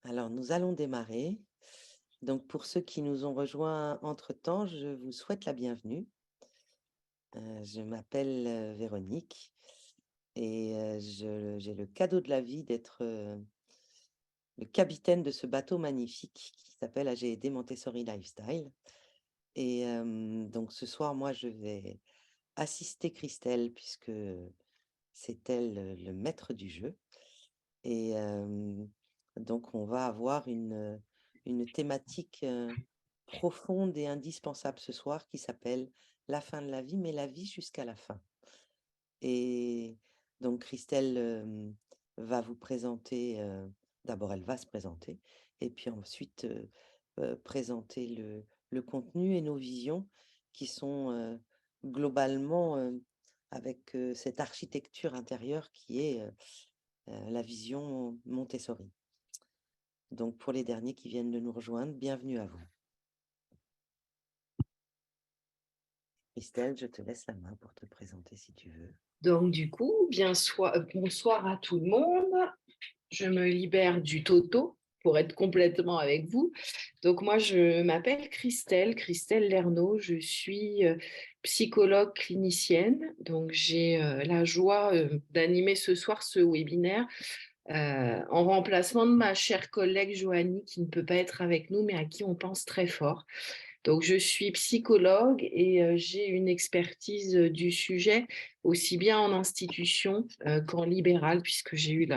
Alors, nous allons démarrer. Donc, pour ceux qui nous ont rejoints entre-temps, je vous souhaite la bienvenue. Je m'appelle Véronique et j'ai le cadeau de la vie d'être le capitaine de ce bateau magnifique qui s'appelle AG&D Montessori Lifestyle. Et donc, ce soir, moi, je vais assister Christelle puisque c'est elle le maître du jeu. Et donc on va avoir une thématique, profonde et indispensable ce soir qui s'appelle «La fin de la vie, mais la vie jusqu'à la fin». Et donc Christelle, va vous présenter, d'abord elle va se présenter et puis ensuite, présenter le contenu et nos visions qui sont, globalement, avec, cette architecture intérieure qui est, la vision Montessori. Donc pour les derniers qui viennent de nous rejoindre, bienvenue à vous. Christelle, je te laisse la main pour te présenter si tu veux. Donc du coup, bonsoir à tout le monde. Je me libère du toto pour être complètement avec vous. Donc moi, je m'appelle Christelle Lernaud. Je suis psychologue clinicienne. Donc j'ai la joie d'animer ce soir ce webinaire en remplacement de ma chère collègue Joanie qui ne peut pas être avec nous, mais à qui on pense très fort. Donc, je suis psychologue et j'ai une expertise du sujet aussi bien en institution qu'en libéral, puisque j'ai eu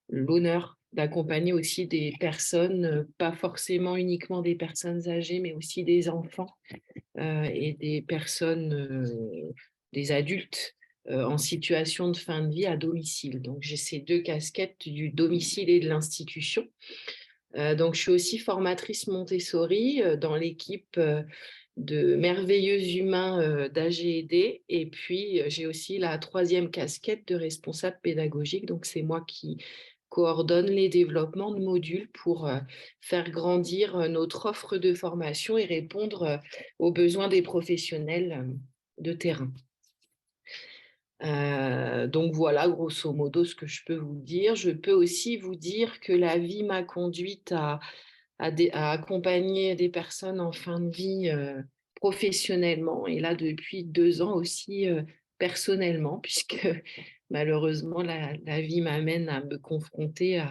l'honneur d'accompagner aussi des personnes, pas forcément uniquement des personnes âgées, mais aussi des enfants et des personnes, des adultes en situation de fin de vie à domicile. Donc, j'ai ces deux casquettes du domicile et de l'institution. Donc, je suis aussi formatrice Montessori dans l'équipe de merveilleux humains d'AG&D. Et puis, j'ai aussi la troisième casquette de responsable pédagogique. Donc, c'est moi qui coordonne les développements de modules pour faire grandir notre offre de formation et répondre aux besoins des professionnels de terrain. Donc voilà, grosso modo, ce que je peux vous dire. Je peux aussi vous dire que la vie m'a conduite à accompagner des personnes en fin de vie professionnellement et là depuis 2 ans aussi personnellement, puisque malheureusement la vie m'amène à me confronter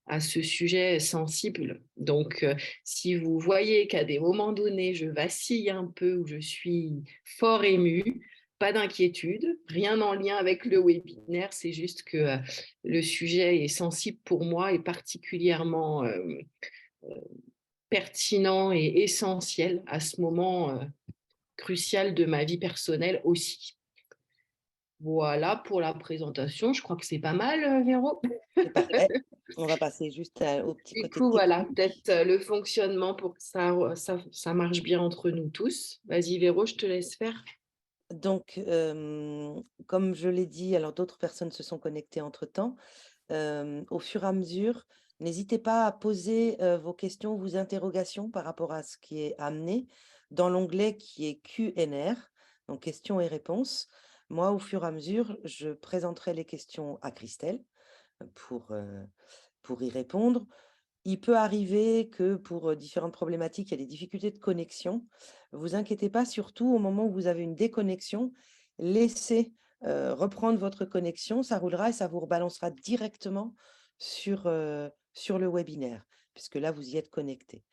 à ce sujet sensible. Donc si vous voyez qu'à des moments donnés je vacille un peu ou je suis fort émue, pas d'inquiétude, rien en lien avec le webinaire, c'est juste que le sujet est sensible pour moi et particulièrement pertinent et essentiel à ce moment crucial de ma vie personnelle aussi. Voilà pour la présentation. Je crois que c'est pas mal, Véro. C'est parfait. On va passer juste au petit Du côté coup, voilà, technique. peut-être le fonctionnement pour que ça marche bien entre nous tous. Vas-y, Véro, je te laisse faire. Donc, comme je l'ai dit, alors d'autres personnes se sont connectées entre-temps. Au fur et à mesure, n'hésitez pas à poser, vos questions, vos interrogations par rapport à ce qui est amené dans l'onglet qui est Q&R, donc questions et réponses. Moi, au fur et à mesure, je présenterai les questions à Christelle, pour, pour y répondre. Il peut arriver que pour, différentes problématiques, il y a des difficultés de connexion. Vous inquiétez pas, surtout au moment où vous avez une déconnexion, laissez, reprendre votre connexion, ça roulera et ça vous rebalancera directement sur le webinaire, puisque là, vous y êtes connecté.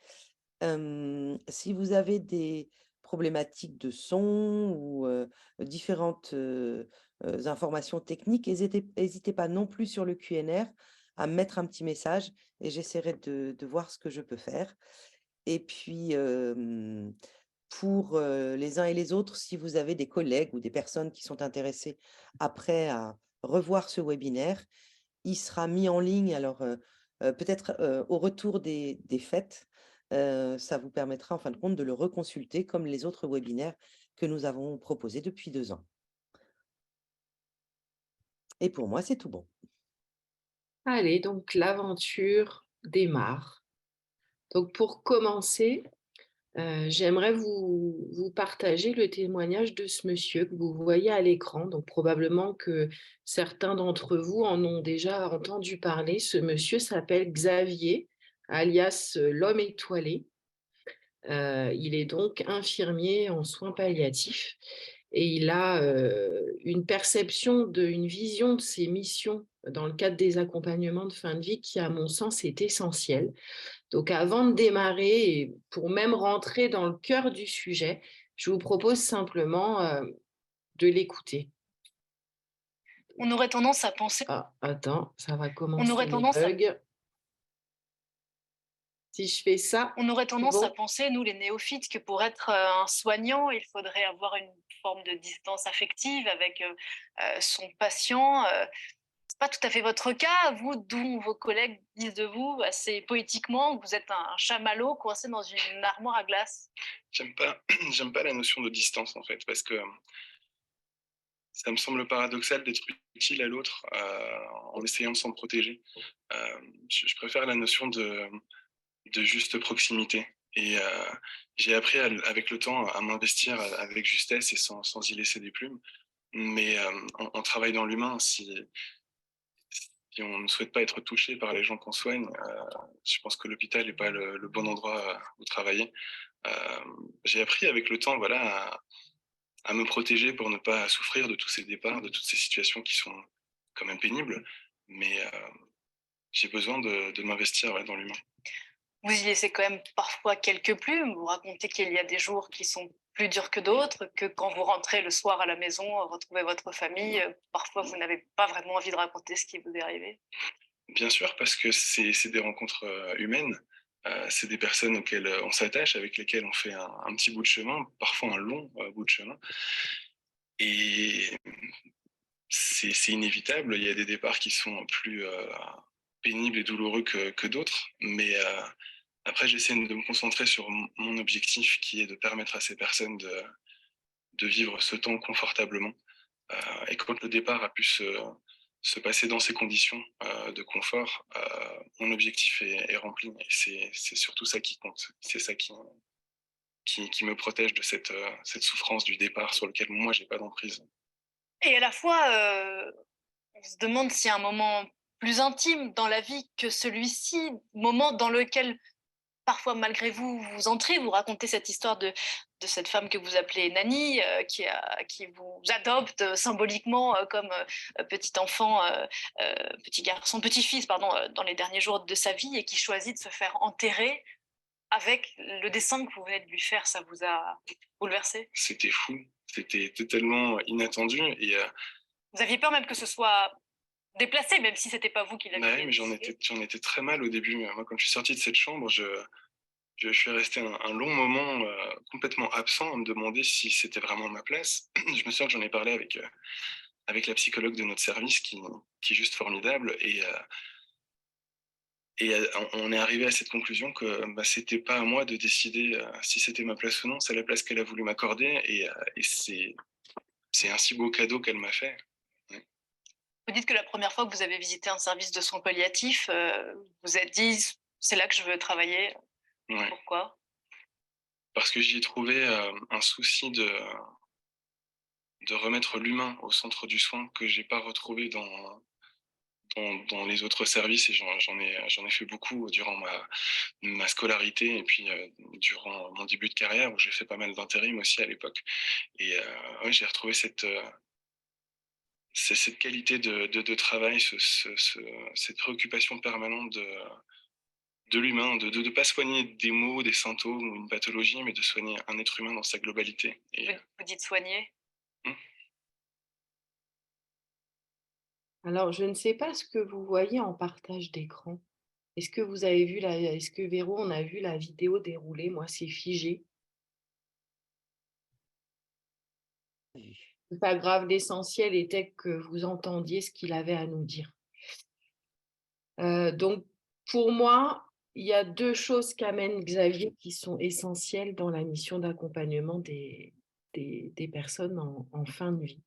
Si vous avez des problématiques de son ou, différentes, informations techniques, hésitez pas non plus sur le Q&R à me mettre un petit message et j'essaierai de voir ce que je peux faire. Et puis, pour, les uns et les autres, si vous avez des collègues ou des personnes qui sont intéressées après à revoir ce webinaire, il sera mis en ligne alors, peut-être, au retour des fêtes. Ça vous permettra en fin de compte de le reconsulter comme les autres webinaires que nous avons proposés depuis 2 ans. Et pour moi, c'est tout bon. Allez, donc l'aventure démarre. Donc pour commencer, j'aimerais vous partager le témoignage de ce monsieur que vous voyez à l'écran. Donc probablement que certains d'entre vous en ont déjà entendu parler. Ce monsieur s'appelle Xavier. alias l'homme étoilé. Il est donc infirmier en soins palliatifs et il a, une perception une vision de ses missions dans le cadre des accompagnements de fin de vie qui, à mon sens, est essentielle. Donc avant de démarrer et pour même rentrer dans le cœur du sujet, je vous propose simplement, de l'écouter. On aurait tendance à penser Ah, attends, ça va on commencer aurait mes tendance à bugs. Si je fais ça, on aurait c'est tendance à bon? penser, nous les néophytes, que pour être, un soignant, il faudrait avoir une forme de distance affective avec, son patient, c'est pas tout à fait votre cas, vous, d'où vos collègues disent de vous assez poétiquement que vous êtes un chamallow coincé dans une armoire à glace. J'aime pas j'aime pas la notion de distance, en fait, parce que ça me semble paradoxal d'être utile à l'autre, en essayant de s'en protéger. Je préfère la notion de juste proximité et j'ai appris avec le temps à m'investir avec justesse et sans y laisser des plumes. Mais on travaille dans l'humain. Si on ne souhaite pas être touché par les gens qu'on soigne, je pense que l'hôpital n'est pas le bon endroit où travailler. J'ai appris avec le temps, voilà, à me protéger pour ne pas souffrir de tous ces départs, de toutes ces situations qui sont quand même pénibles. Mais j'ai besoin de m'investir, ouais, dans l'humain. Vous y laissez quand même parfois quelques plumes, vous racontez qu'il y a des jours qui sont plus durs que d'autres, que quand vous rentrez le soir à la maison, retrouver votre famille, parfois vous n'avez pas vraiment envie de raconter ce qui vous est arrivé. Bien sûr, parce que c'est des rencontres humaines. C'est des personnes auxquelles on s'attache, avec lesquelles on fait un petit bout de chemin, parfois un long bout de chemin. Et c'est inévitable. Il y a des départs qui sont plus pénibles et douloureux que d'autres. Mais après, j'essaie de me concentrer sur mon objectif qui est de permettre à ces personnes de vivre ce temps confortablement. Et quand le départ a pu se passer dans ces conditions de confort, mon objectif est rempli. Et c'est surtout ça qui compte. C'est ça qui me protège de cette souffrance du départ sur lequel moi, j'ai pas d'emprise. Et à la fois, on se demande s'il y a un moment plus intime dans la vie que celui-ci, moment dans lequel parfois malgré vous, vous entrez, vous racontez cette histoire de cette femme que vous appelez Nani, qui vous adopte symboliquement comme petit enfant, petit garçon, petit-fils, pardon, dans les derniers jours de sa vie et qui choisit de se faire enterrer avec le dessin que vous venez de lui faire. Ça vous a bouleversé? C'était fou. C'était totalement inattendu. Et Vous aviez peur même que ce soit déplacé, même si c'était pas vous qui bah ouais, l'aviez mais décidé? j'en étais très mal au début. Moi, quand je suis sorti de cette chambre, je suis resté un long moment complètement absent à me demander si c'était vraiment ma place. Je me souviens que j'en ai parlé avec la psychologue de notre service qui est juste formidable. Et on est arrivé à cette conclusion que bah, c'était pas à moi de décider si c'était ma place ou non. C'est la place qu'elle a voulu m'accorder. Et c'est un si beau cadeau qu'elle m'a fait. Ouais. Vous dites que la première fois que vous avez visité un service de soins palliatifs, vous vous êtes dit: «C'est là que je veux travailler». Ouais. Pourquoi? Parce que j'y ai trouvé un souci de remettre l'humain au centre du soin que j'ai pas retrouvé dans les autres services. Et j'en ai fait beaucoup durant ma scolarité et puis durant mon début de carrière où j'ai fait pas mal d'intérim aussi à l'époque. Et ouais, j'ai retrouvé cette qualité de travail, cette préoccupation permanente de l'humain, de ne pas soigner des maux, des symptômes ou une pathologie, mais de soigner un être humain dans sa globalité. Et Vous dites soigner? mmh, Alors, je ne sais pas ce que vous voyez en partage d'écran. Est-ce que Véro, on a vu la vidéo dérouler? Moi, c'est figé. C'est pas grave, l'essentiel était que vous entendiez ce qu'il avait à nous dire. Donc pour moi, il y a 2 choses qu'amène Xavier qui sont essentielles dans la mission d'accompagnement des personnes en fin de vie.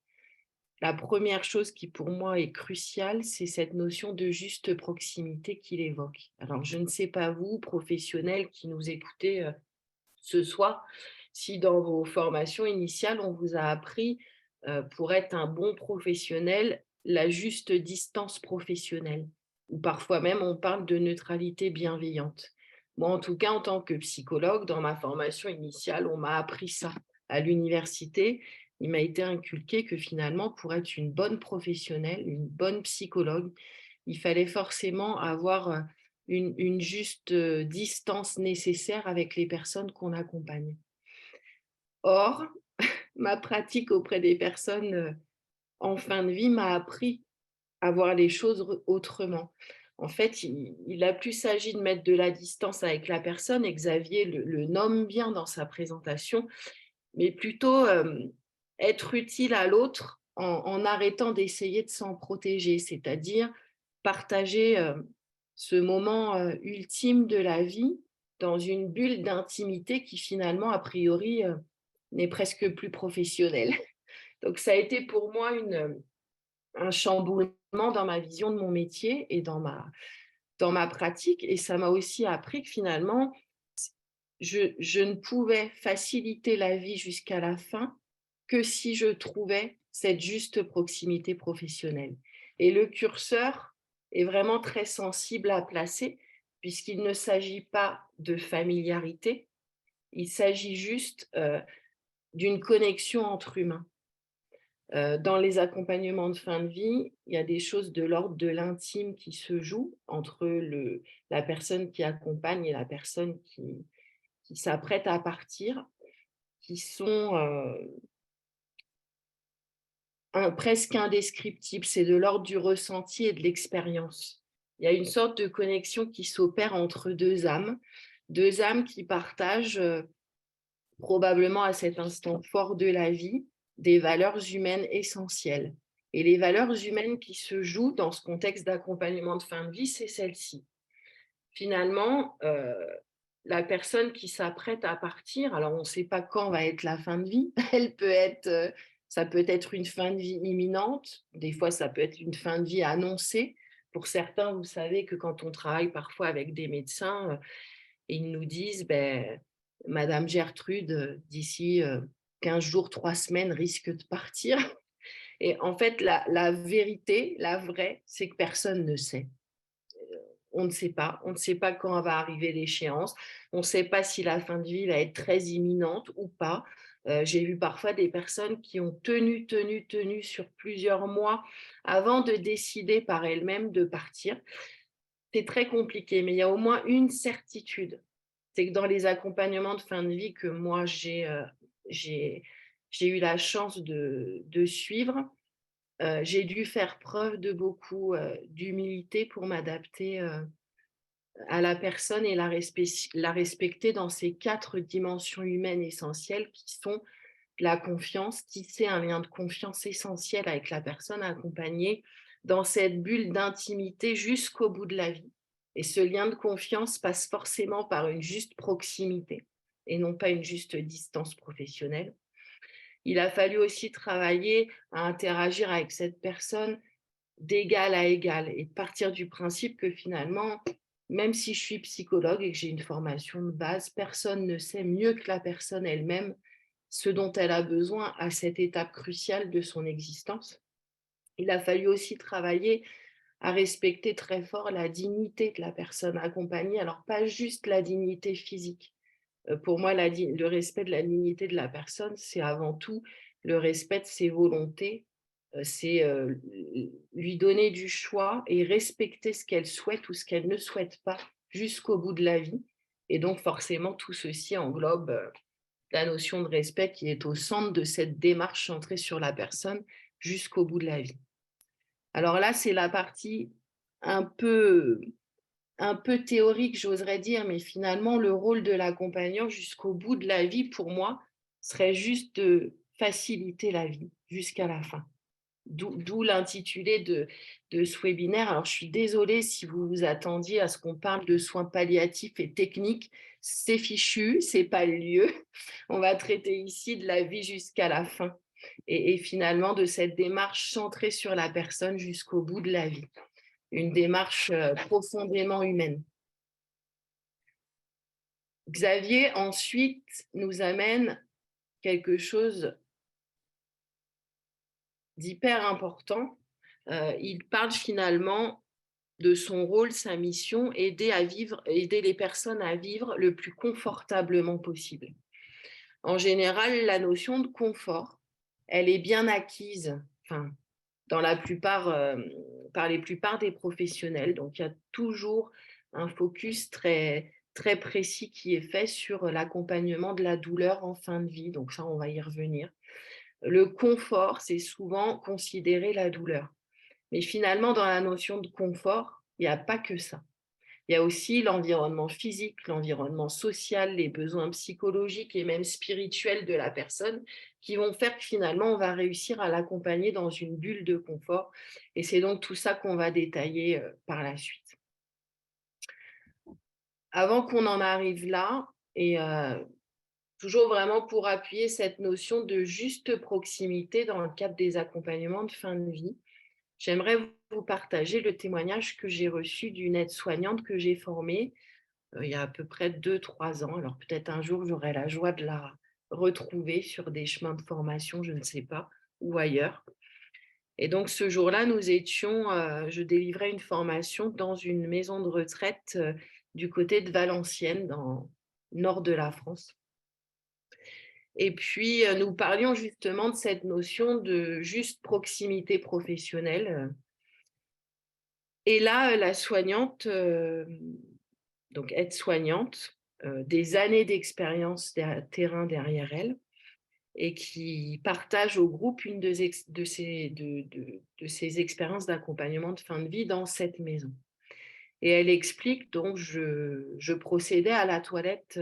La première chose qui pour moi est cruciale, c'est cette notion de juste proximité qu'il évoque. Alors je ne sais pas vous, professionnels qui nous écoutez, ce soir, si dans vos formations initiales, on vous a appris, pour être un bon professionnel, la juste distance professionnelle ou parfois même on parle de neutralité bienveillante. Moi, en tout cas, en tant que psychologue, dans ma formation initiale, on m'a appris ça. À l'université, il m'a été inculqué que finalement, pour être une bonne professionnelle, une bonne psychologue, il fallait forcément avoir une juste distance nécessaire avec les personnes qu'on accompagne. Or, ma pratique auprès des personnes en fin de vie m'a appris à voir les choses autrement. En fait, il a plus s'agi de mettre de la distance avec la personne, et Xavier le nomme bien dans sa présentation, mais plutôt être utile à l'autre en arrêtant d'essayer de s'en protéger, c'est-à-dire partager ce moment ultime de la vie dans une bulle d'intimité qui finalement, a priori, n'est presque plus professionnelle. Donc ça a été pour moi un chamboulement dans ma vision de mon métier et dans ma pratique, et ça m'a aussi appris que finalement, je ne pouvais faciliter la vie jusqu'à la fin que si je trouvais cette juste proximité professionnelle. Et le curseur est vraiment très sensible à placer, puisqu'il ne s'agit pas de familiarité, il s'agit juste d'une connexion entre humains. Dans les accompagnements de fin de vie, il y a des choses de l'ordre de l'intime qui se jouent entre la personne qui accompagne et la personne qui s'apprête à partir, qui sont presque indescriptibles. C'est de l'ordre du ressenti et de l'expérience. Il y a une sorte de connexion qui s'opère entre deux âmes qui partagent probablement à cet instant fort de la vie des valeurs humaines essentielles. Et les valeurs humaines qui se jouent dans ce contexte d'accompagnement de fin de vie, c'est celle-ci. Finalement, la personne qui s'apprête à partir, alors on ne sait pas quand va être la fin de vie, ça peut être une fin de vie imminente, des fois ça peut être une fin de vie annoncée. Pour certains, vous savez que quand on travaille parfois avec des médecins, ils nous disent, Madame Gertrude, d'ici 15 jours, 3 semaines, risque de partir. Et en fait, la vérité, la vraie, c'est que personne ne sait. On ne sait pas. On ne sait pas quand va arriver l'échéance. On ne sait pas si la fin de vie va être très imminente ou pas. J'ai vu parfois des personnes qui ont tenu sur plusieurs mois avant de décider par elles-mêmes de partir. C'est très compliqué, mais il y a au moins une certitude. C'est que dans les accompagnements de fin de vie que moi, j'ai eu la chance de suivre, j'ai dû faire preuve de beaucoup d'humilité pour m'adapter à la personne et la respecter dans ces 4 dimensions humaines essentielles qui sont la confiance, tisser un lien de confiance essentiel avec la personne accompagnée dans cette bulle d'intimité jusqu'au bout de la vie. Et ce lien de confiance passe forcément par une juste proximité et non pas une juste distance professionnelle. Il a fallu aussi travailler à interagir avec cette personne d'égal à égal et partir du principe que finalement, même si je suis psychologue et que j'ai une formation de base, personne ne sait mieux que la personne elle-même ce dont elle a besoin à cette étape cruciale de son existence. Il a fallu aussi travailler à respecter très fort la dignité de la personne accompagnée, alors pas juste la dignité physique. Pour moi, le respect de la dignité de la personne, c'est avant tout le respect de ses volontés, c'est lui donner du choix et respecter ce qu'elle souhaite ou ce qu'elle ne souhaite pas jusqu'au bout de la vie. Et donc forcément, tout ceci englobe la notion de respect qui est au centre de cette démarche centrée sur la personne jusqu'au bout de la vie. Alors là, c'est la partie un peu théorique, j'oserais dire, mais finalement, le rôle de l'accompagnant jusqu'au bout de la vie, pour moi, serait juste de faciliter la vie jusqu'à la fin. D'où l'intitulé de ce webinaire. Alors, je suis désolée si vous vous attendiez à ce qu'on parle de soins palliatifs et techniques. C'est fichu, c'est pas le lieu. On va traiter ici de la vie jusqu'à la fin et finalement de cette démarche centrée sur la personne jusqu'au bout de la vie. Une démarche profondément humaine. Xavier, ensuite, nous amène quelque chose d'hyper important. Il parle finalement de son rôle, sa mission, aider les personnes à vivre le plus confortablement possible. En général, la notion de confort, elle est bien acquise, enfin, par la plupart des professionnels. Donc, il y a toujours un focus très, très précis qui est fait sur l'accompagnement de la douleur en fin de vie. Donc ça, on va y revenir. Le confort, c'est souvent considérer la douleur. Mais finalement, dans la notion de confort, il n'y a pas que ça. Il y a aussi l'environnement physique, l'environnement social, les besoins psychologiques et même spirituels de la personne qui vont faire que finalement, on va réussir à l'accompagner dans une bulle de confort. Et c'est donc tout ça qu'on va détailler par la suite. Avant qu'on en arrive là, et toujours vraiment pour appuyer cette notion de juste proximité dans le cadre des accompagnements de fin de vie, j'aimerais vous partager le témoignage que j'ai reçu d'une aide-soignante que j'ai formée il y a à peu près 2-3 ans. Alors peut-être un jour, j'aurai la joie de la retrouver sur des chemins de formation, je ne sais pas, ou ailleurs. Et donc ce jour-là, je délivrais une formation dans une maison de retraite du côté de Valenciennes, dans le nord de la France. Et puis, nous parlions justement de cette notion de juste proximité professionnelle. Et là, la soignante, donc aide-soignante, des années d'expérience terrain derrière elle, et qui partage au groupe une de ses expériences d'accompagnement de fin de vie dans cette maison. Et elle explique, donc, je procédais à la toilette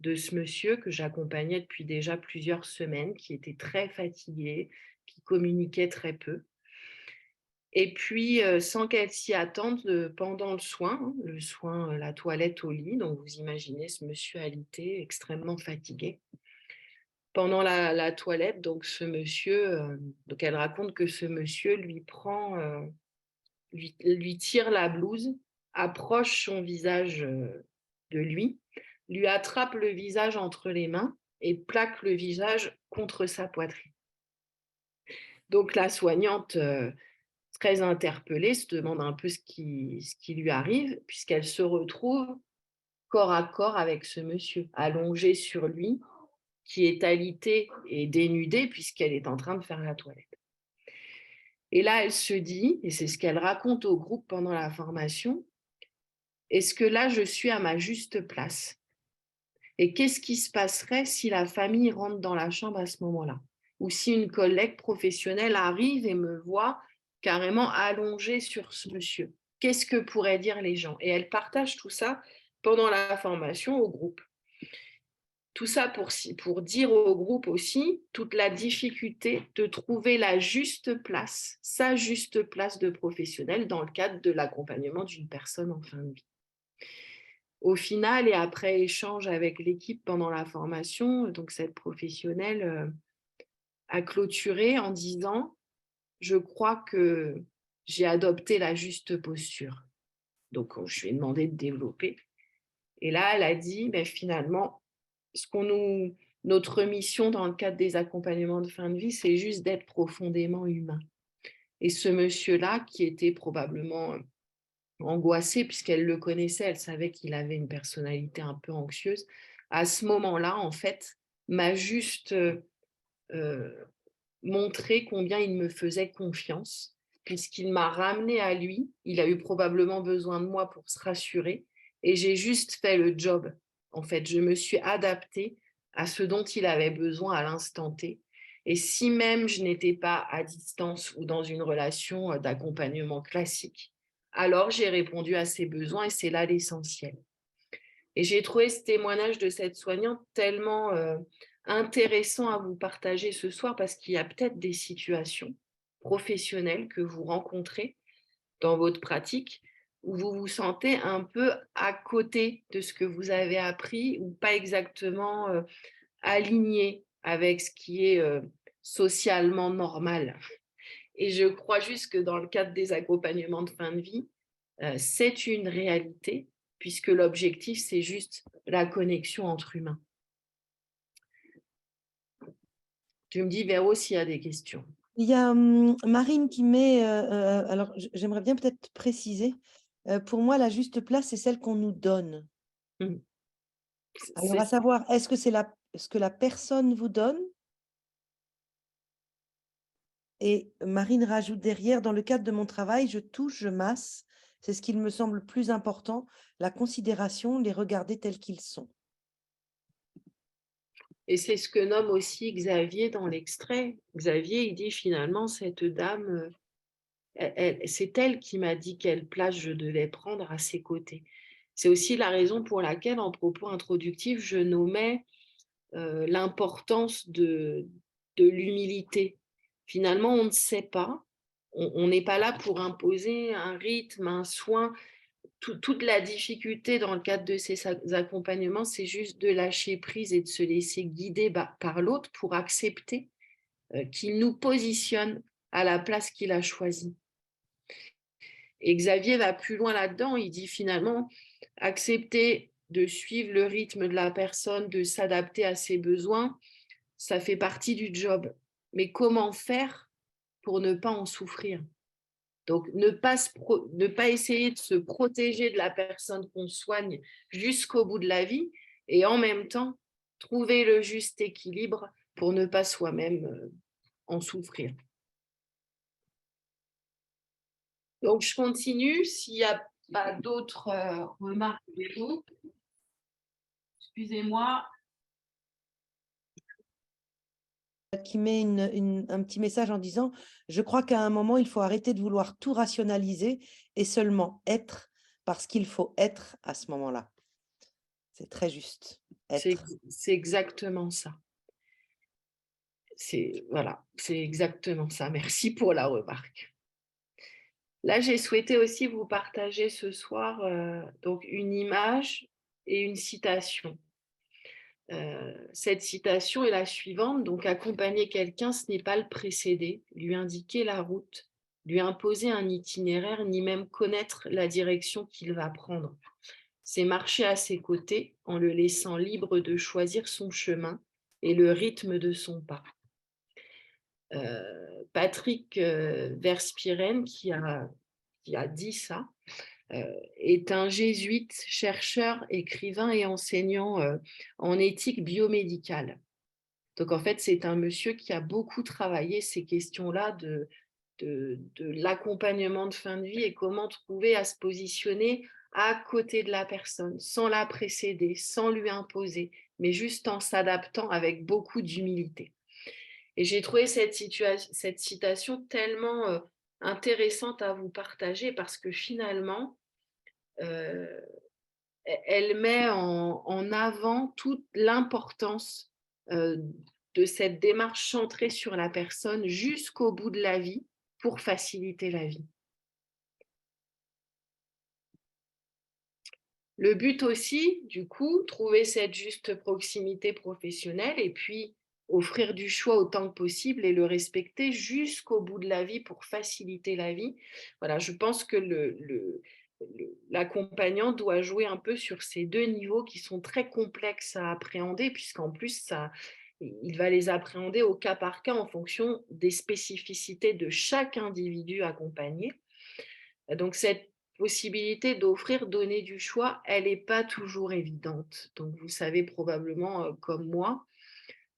de ce monsieur que j'accompagnais depuis déjà plusieurs semaines, qui était très fatigué, qui communiquait très peu. Et puis, sans qu'elle s'y attende, pendant le soin, la toilette au lit, donc vous imaginez ce monsieur alité, extrêmement fatigué. Pendant la toilette, donc ce monsieur, donc elle raconte que ce monsieur lui tire la blouse, approche son visage de lui attrape le visage entre les mains et plaque le visage contre sa poitrine. Donc la soignante, très interpellée, se demande un peu ce qui lui arrive, puisqu'elle se retrouve corps à corps avec ce monsieur, allongé sur lui, qui est alité et dénudé puisqu'elle est en train de faire la toilette. Et là, elle se dit, et c'est ce qu'elle raconte au groupe pendant la formation, est-ce que là, je suis à ma juste place? Et qu'est-ce qui se passerait si la famille rentre dans la chambre à ce moment-là? Ou si une collègue professionnelle arrive et me voit carrément allongée sur ce monsieur? Qu'est-ce que pourraient dire les gens? Et elle partage tout ça pendant la formation au groupe. Tout ça pour dire au groupe aussi toute la difficulté de trouver la juste place, sa juste place de professionnel dans le cadre de l'accompagnement d'une personne en fin de vie. Au final, et après échange avec l'équipe pendant la formation, donc cette professionnelle a clôturé en disant « Je crois que j'ai adopté la juste posture ». Donc, je lui ai demandé de développer. Et là, elle a dit « Finalement, notre mission dans le cadre des accompagnements de fin de vie, c'est juste d'être profondément humain. » Et ce monsieur-là, qui était probablement angoissée puisqu'elle le connaissait, elle savait qu'il avait une personnalité un peu anxieuse, à ce moment-là, en fait, m'a juste montré combien il me faisait confiance, puisqu'il m'a ramené à lui, il a eu probablement besoin de moi pour se rassurer, et j'ai juste fait le job. En fait, je me suis adaptée à ce dont il avait besoin à l'instant T. Et si même je n'étais pas à distance ou dans une relation d'accompagnement classique, alors j'ai répondu à ses besoins et c'est là l'essentiel. Et j'ai trouvé ce témoignage de cette soignante tellement intéressant à vous partager ce soir parce qu'il y a peut-être des situations professionnelles que vous rencontrez dans votre pratique où vous vous sentez un peu à côté de ce que vous avez appris ou pas exactement aligné avec ce qui est socialement normal. Et je crois juste que dans le cadre des accompagnements de fin de vie, c'est une réalité, puisque l'objectif, c'est juste la connexion entre humains. Tu me dis, Véro, s'il y a des questions. Il y a Marine qui met, alors j'aimerais bien peut-être préciser, pour moi, la juste place, c'est celle qu'on nous donne. Mmh. Alors, à savoir, est-ce que c'est ce que la personne vous donne? Et Marine rajoute derrière, dans le cadre de mon travail, je touche, je masse. C'est ce qu'il me semble plus important, la considération, les regarder tels qu'ils sont. Et c'est ce que nomme aussi Xavier dans l'extrait. Xavier, il dit finalement, cette dame, c'est elle qui m'a dit quelle place je devais prendre à ses côtés. C'est aussi la raison pour laquelle, en propos introductif, je nommais l'importance de l'humilité. Finalement, on ne sait pas. On n'est pas là pour imposer un rythme, un soin. Toute la difficulté dans le cadre de ces accompagnements, c'est juste de lâcher prise et de se laisser guider par l'autre pour accepter qu'il nous positionne à la place qu'il a choisie. Et Xavier va plus loin là-dedans, il dit finalement, accepter de suivre le rythme de la personne, de s'adapter à ses besoins, ça fait partie du job. Mais comment faire pour ne pas en souffrir? Donc, ne pas essayer de se protéger de la personne qu'on soigne jusqu'au bout de la vie et en même temps, trouver le juste équilibre pour ne pas soi-même en souffrir. Donc, je continue. S'il n'y a pas d'autres remarques de vous, excusez-moi. Qui met un petit message en disant « Je crois qu'à un moment, il faut arrêter de vouloir tout rationaliser et seulement être parce qu'il faut être à ce moment-là. » C'est très juste. Être. C'est exactement ça. Voilà, c'est exactement ça. Merci pour la remarque. Là, j'ai souhaité aussi vous partager ce soir donc une image et une citation. Cette citation est la suivante. Donc, accompagner quelqu'un, ce n'est pas le précéder, lui indiquer la route, lui imposer un itinéraire, ni même connaître la direction qu'il va prendre. C'est marcher à ses côtés en le laissant libre de choisir son chemin et le rythme de son pas. Patrick Verspieren, qui a dit ça, est un jésuite, chercheur, écrivain et enseignant en éthique biomédicale. Donc en fait, c'est un monsieur qui a beaucoup travaillé ces questions-là de l'accompagnement de fin de vie et comment trouver à se positionner à côté de la personne, sans la précéder, sans lui imposer, mais juste en s'adaptant avec beaucoup d'humilité. Et j'ai trouvé cette citation tellement intéressante à vous partager parce que finalement, elle met en avant toute l'importance de cette démarche centrée sur la personne jusqu'au bout de la vie pour faciliter la vie. Le but aussi, du coup, trouver cette juste proximité professionnelle et puis offrir du choix autant que possible et le respecter jusqu'au bout de la vie pour faciliter la vie. Voilà, je pense que l'accompagnant doit jouer un peu sur ces deux niveaux qui sont très complexes à appréhender, puisqu'en plus, il va les appréhender au cas par cas en fonction des spécificités de chaque individu accompagné. Donc, cette possibilité d'offrir, donner du choix, elle n'est pas toujours évidente. Donc, vous savez probablement, comme moi,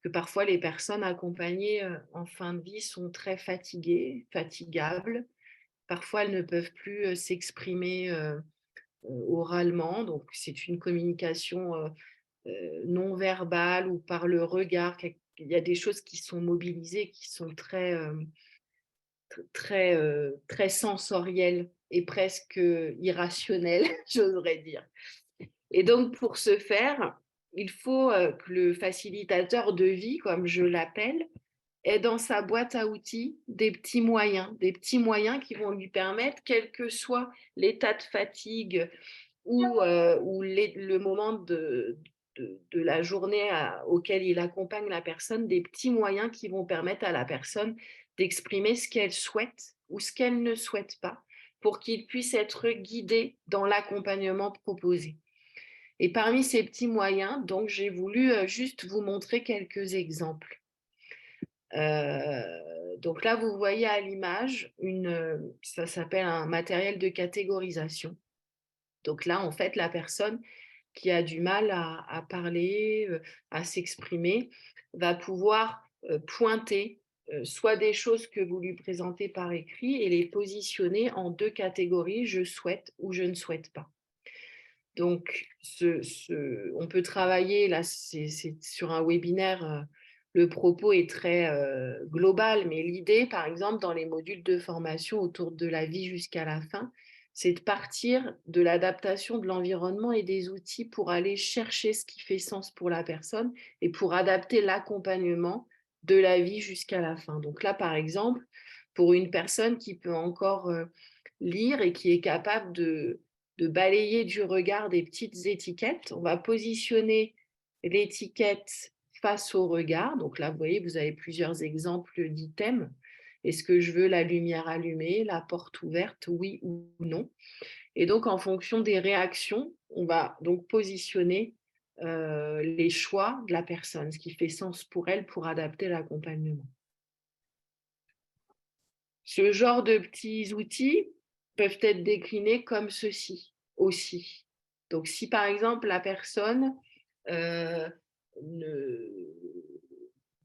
que parfois les personnes accompagnées en fin de vie sont très fatiguées, fatigables. Parfois, elles ne peuvent plus s'exprimer oralement. Donc, c'est une communication non verbale ou par le regard. Il y a des choses qui sont mobilisées, qui sont très sensorielles et presque irrationnelles, j'oserais dire. Et donc, pour ce faire, il faut que le facilitateur de vie, comme je l'appelle, ait dans sa boîte à outils des petits moyens qui vont lui permettre, quel que soit l'état de fatigue ou le moment de la journée auquel il accompagne la personne, des petits moyens qui vont permettre à la personne d'exprimer ce qu'elle souhaite ou ce qu'elle ne souhaite pas pour qu'il puisse être guidé dans l'accompagnement proposé. Et parmi ces petits moyens, donc, j'ai voulu juste vous montrer quelques exemples. Donc là, vous voyez à l'image, ça s'appelle un matériel de catégorisation. Donc là, en fait, la personne qui a du mal à parler, à s'exprimer, va pouvoir pointer soit des choses que vous lui présentez par écrit et les positionner en 2 catégories, je souhaite ou je ne souhaite pas. Donc, on peut travailler, là, c'est sur un webinaire, le propos est très global, mais l'idée, par exemple, dans les modules de formation autour de la vie jusqu'à la fin, c'est de partir de l'adaptation de l'environnement et des outils pour aller chercher ce qui fait sens pour la personne et pour adapter l'accompagnement de la vie jusqu'à la fin. Donc là, par exemple, pour une personne qui peut encore lire et qui est capable de balayer du regard des petites étiquettes. On va positionner l'étiquette face au regard. Donc là, vous voyez, vous avez plusieurs exemples d'items. Est-ce que je veux la lumière allumée, la porte ouverte, oui ou non? Et donc, en fonction des réactions, on va donc positionner les choix de la personne, ce qui fait sens pour elle pour adapter l'accompagnement. Ce genre de petits outils peuvent être déclinés comme ceci aussi. Donc, si par exemple la personne ne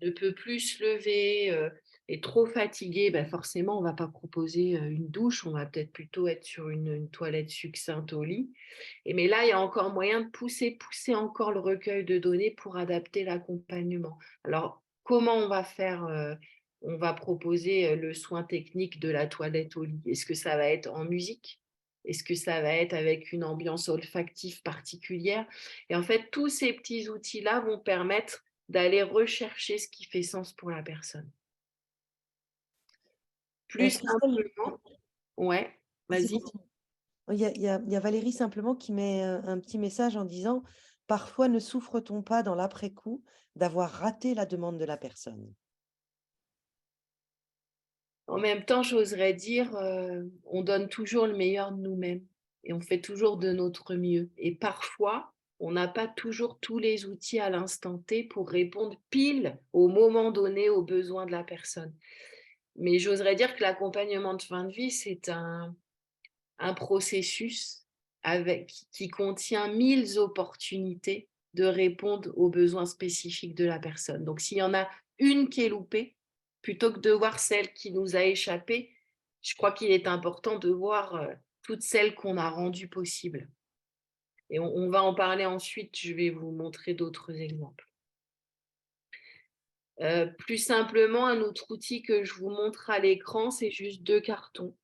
peut plus se lever, est trop fatiguée, ben forcément, on ne va pas proposer une douche, on va peut-être plutôt être sur une toilette succincte au lit. Mais là, il y a encore moyen de pousser encore le recueil de données pour adapter l'accompagnement. Alors, comment on va faire on va proposer le soin technique de la toilette au lit. Est-ce que ça va être en musique? Est-ce que ça va être avec une ambiance olfactive particulière? Et en fait, tous ces petits outils-là vont permettre d'aller rechercher ce qui fait sens pour la personne. Plus Christelle, simplement, ouais, vas-y, vas-y. continue. Il y a Valérie simplement qui met un petit message en disant: «Parfois ne souffre-t-on pas dans l'après-coup d'avoir raté la demande de la personne?» En même temps, j'oserais dire, on donne toujours le meilleur de nous-mêmes et on fait toujours de notre mieux. Et parfois, on n'a pas toujours tous les outils à l'instant T pour répondre pile au moment donné aux besoins de la personne. Mais j'oserais dire que l'accompagnement de fin de vie, c'est un processus qui contient 1000 opportunités de répondre aux besoins spécifiques de la personne. Donc, s'il y en a une qui est loupée, plutôt que de voir celle qui nous a échappé, je crois qu'il est important de voir toutes celles qu'on a rendues possibles. Et on va en parler ensuite, je vais vous montrer d'autres exemples. Plus simplement, un autre outil que je vous montre à l'écran, c'est juste 2 cartons.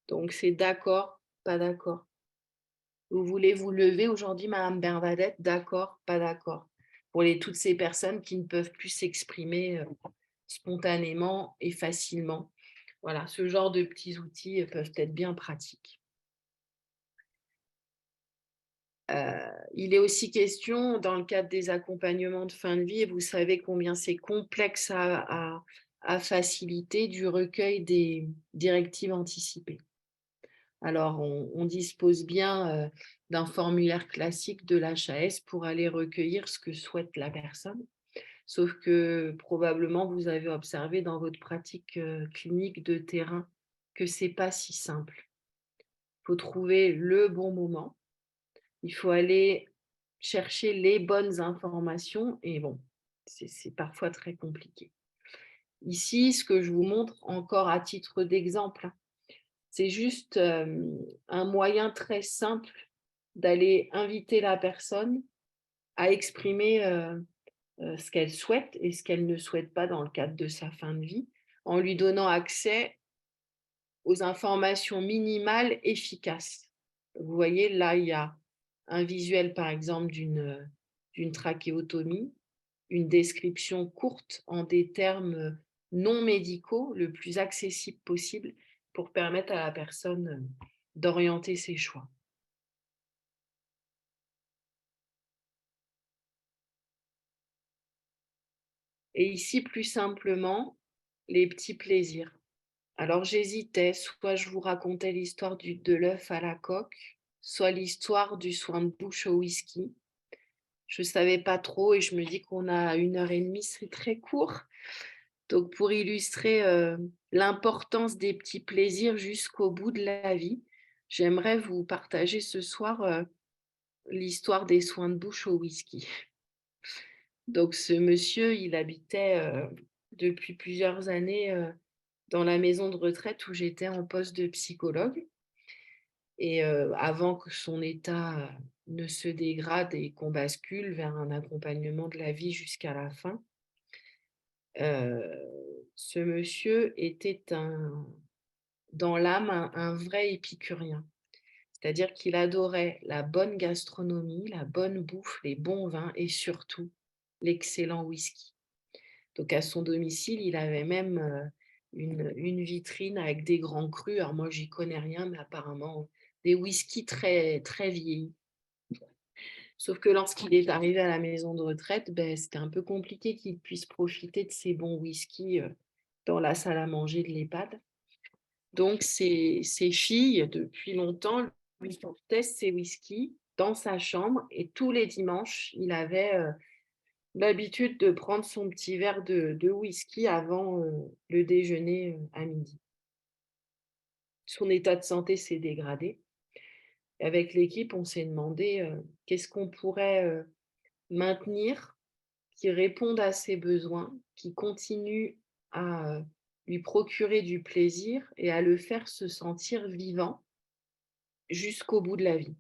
Donc, c'est d'accord, pas d'accord. Vous voulez vous lever aujourd'hui, Madame Bernadette? D'accord, pas d'accord. Pour toutes ces personnes qui ne peuvent plus s'exprimer spontanément et facilement. Voilà, ce genre de petits outils peuvent être bien pratiques. Il est aussi question, dans le cadre des accompagnements de fin de vie, et vous savez combien c'est complexe à faciliter, du recueil des directives anticipées. Alors, on dispose bien d'un formulaire classique de l'HAS pour aller recueillir ce que souhaite la personne. Sauf que probablement, vous avez observé dans votre pratique clinique de terrain que ce n'est pas si simple. Il faut trouver le bon moment. Il faut aller chercher les bonnes informations. Et bon, c'est parfois très compliqué. Ici, ce que je vous montre encore à titre d'exemple, c'est juste un moyen très simple d'aller inviter la personne à exprimer ce qu'elle souhaite et ce qu'elle ne souhaite pas dans le cadre de sa fin de vie, en lui donnant accès aux informations minimales efficaces. Vous voyez, là, il y a un visuel, par exemple, d'une trachéotomie, une description courte en des termes non médicaux, le plus accessible possible, pour permettre à la personne d'orienter ses choix. Et ici, plus simplement, les petits plaisirs. Alors j'hésitais, soit je vous racontais l'histoire de l'œuf à la coque, soit l'histoire du soin de bouche au whisky. Je ne savais pas trop et je me dis qu'on a 1h30, c'est très court. Donc, pour illustrer l'importance des petits plaisirs jusqu'au bout de la vie, j'aimerais vous partager ce soir l'histoire des soins de bouche au whisky. Donc, ce monsieur, il habitait depuis plusieurs années dans la maison de retraite où j'étais en poste de psychologue. Et avant que son état ne se dégrade et qu'on bascule vers un accompagnement de la vie jusqu'à la fin, ce monsieur était dans l'âme un vrai épicurien. C'est-à-dire qu'il adorait la bonne gastronomie, la bonne bouffe, les bons vins et surtout l'excellent whisky. Donc à son domicile, il avait même une vitrine avec des grands crus. Alors moi, j'y connais rien, mais apparemment des whiskies très, très vieillis. Sauf que lorsqu'il est arrivé à la maison de retraite, ben, c'était un peu compliqué qu'il puisse profiter de ces bons whiskies dans la salle à manger de l'EHPAD. Donc, ses filles, depuis longtemps, lui portaient ses whiskies dans sa chambre et tous les dimanches, il avait l'habitude de prendre son petit verre de whisky avant le déjeuner à midi. Son état de santé s'est dégradé. Avec l'équipe, on s'est demandé qu'est-ce qu'on pourrait maintenir qui réponde à ses besoins, qui continue à lui procurer du plaisir et à le faire se sentir vivant jusqu'au bout de la vie.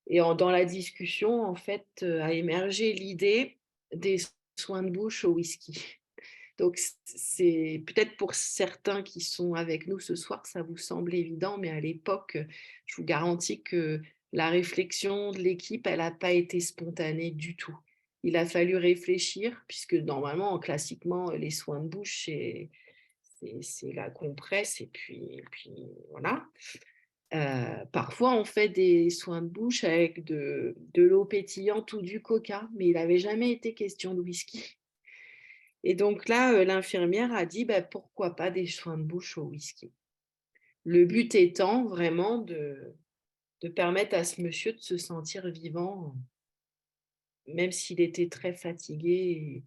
Et dans la discussion, en fait, a émergé l'idée des soins de bouche au whisky. Donc, c'est peut-être pour certains qui sont avec nous ce soir, ça vous semble évident, mais à l'époque, je vous garantis que la réflexion de l'équipe, elle n'a pas été spontanée du tout. Il a fallu réfléchir, puisque normalement, classiquement, les soins de bouche, c'est la compresse, et puis voilà. Parfois, on fait des soins de bouche avec de l'eau pétillante ou du coca, mais il n'avait jamais été question de whisky. Et donc là, l'infirmière a dit bah, pourquoi pas des soins de bouche au whisky. Le but étant vraiment de permettre à ce monsieur de se sentir vivant, même s'il était très fatigué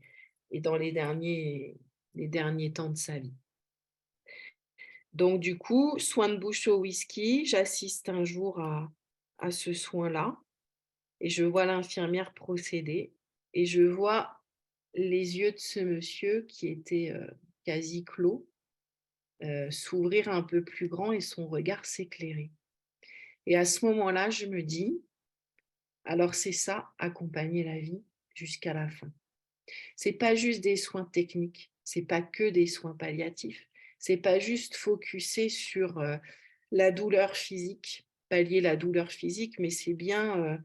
et dans les derniers temps de sa vie. Donc du coup, soin de bouche au whisky, j'assiste un jour à ce soin-là et je vois l'infirmière procéder et je vois les yeux de ce monsieur qui était quasi clos s'ouvrir un peu plus grand et son regard s'éclairer. Et à ce moment-là, je me dis, alors c'est ça, accompagner la vie jusqu'à la fin. C'est pas juste des soins techniques, c'est pas que des soins palliatifs, c'est pas juste focuser sur la douleur physique, pallier la douleur physique, mais c'est bien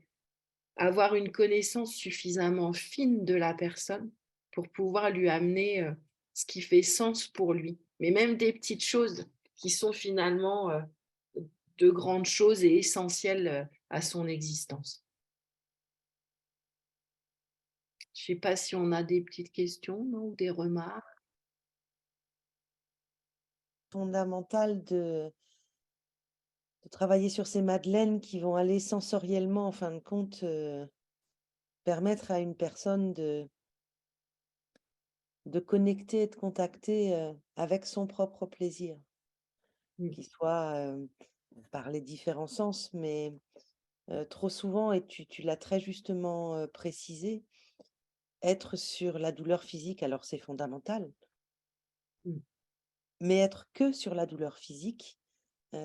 avoir une connaissance suffisamment fine de la personne pour pouvoir lui amener ce qui fait sens pour lui. Mais même des petites choses qui sont finalement de grandes choses et essentielles à son existence. Je ne sais pas si on a des petites questions non, ou des remarques. Fondamental de travailler sur ces madeleines qui vont aller sensoriellement, en fin de compte, permettre à une personne de connecter, de contacter avec son propre plaisir, qui soit par les différents sens, mais trop souvent, et tu l'as très justement précisé, être sur la douleur physique, alors c'est fondamental, Mm. mais être que sur la douleur physique,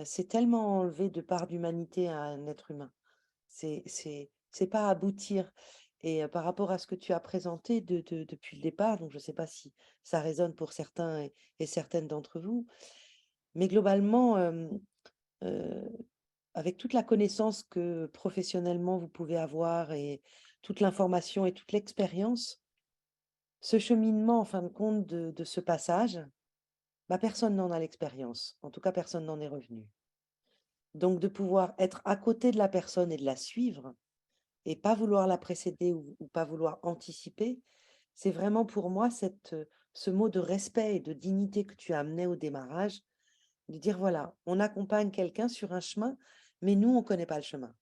c'est tellement enlever de part d'humanité à un être humain. C'est pas aboutir. Et par rapport à ce que tu as présenté depuis le départ, donc je ne sais pas si ça résonne pour certains et certaines d'entre vous, mais globalement, avec toute la connaissance que professionnellement vous pouvez avoir et toute l'information et toute l'expérience, ce cheminement, en fin de compte, de ce passage, bah, personne n'en a l'expérience. En tout cas, personne n'en est revenu. Donc, de pouvoir être à côté de la personne et de la suivre, et pas vouloir la précéder ou pas vouloir anticiper, c'est vraiment pour moi ce mot de respect et de dignité que tu as amené au démarrage, de dire voilà, on accompagne quelqu'un sur un chemin, mais nous, on ne connaît pas le chemin.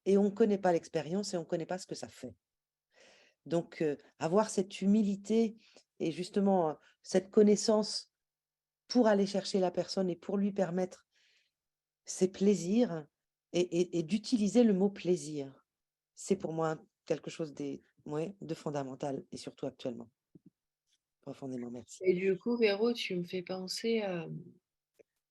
Et on ne connaît pas l'expérience et on ne connaît pas ce que ça fait. Donc, avoir cette humilité et justement cette connaissance pour aller chercher la personne et pour lui permettre ses plaisirs et d'utiliser le mot plaisir. C'est pour moi quelque chose de fondamental et surtout actuellement. Profondément, merci. Et du coup, Véro, tu me fais penser à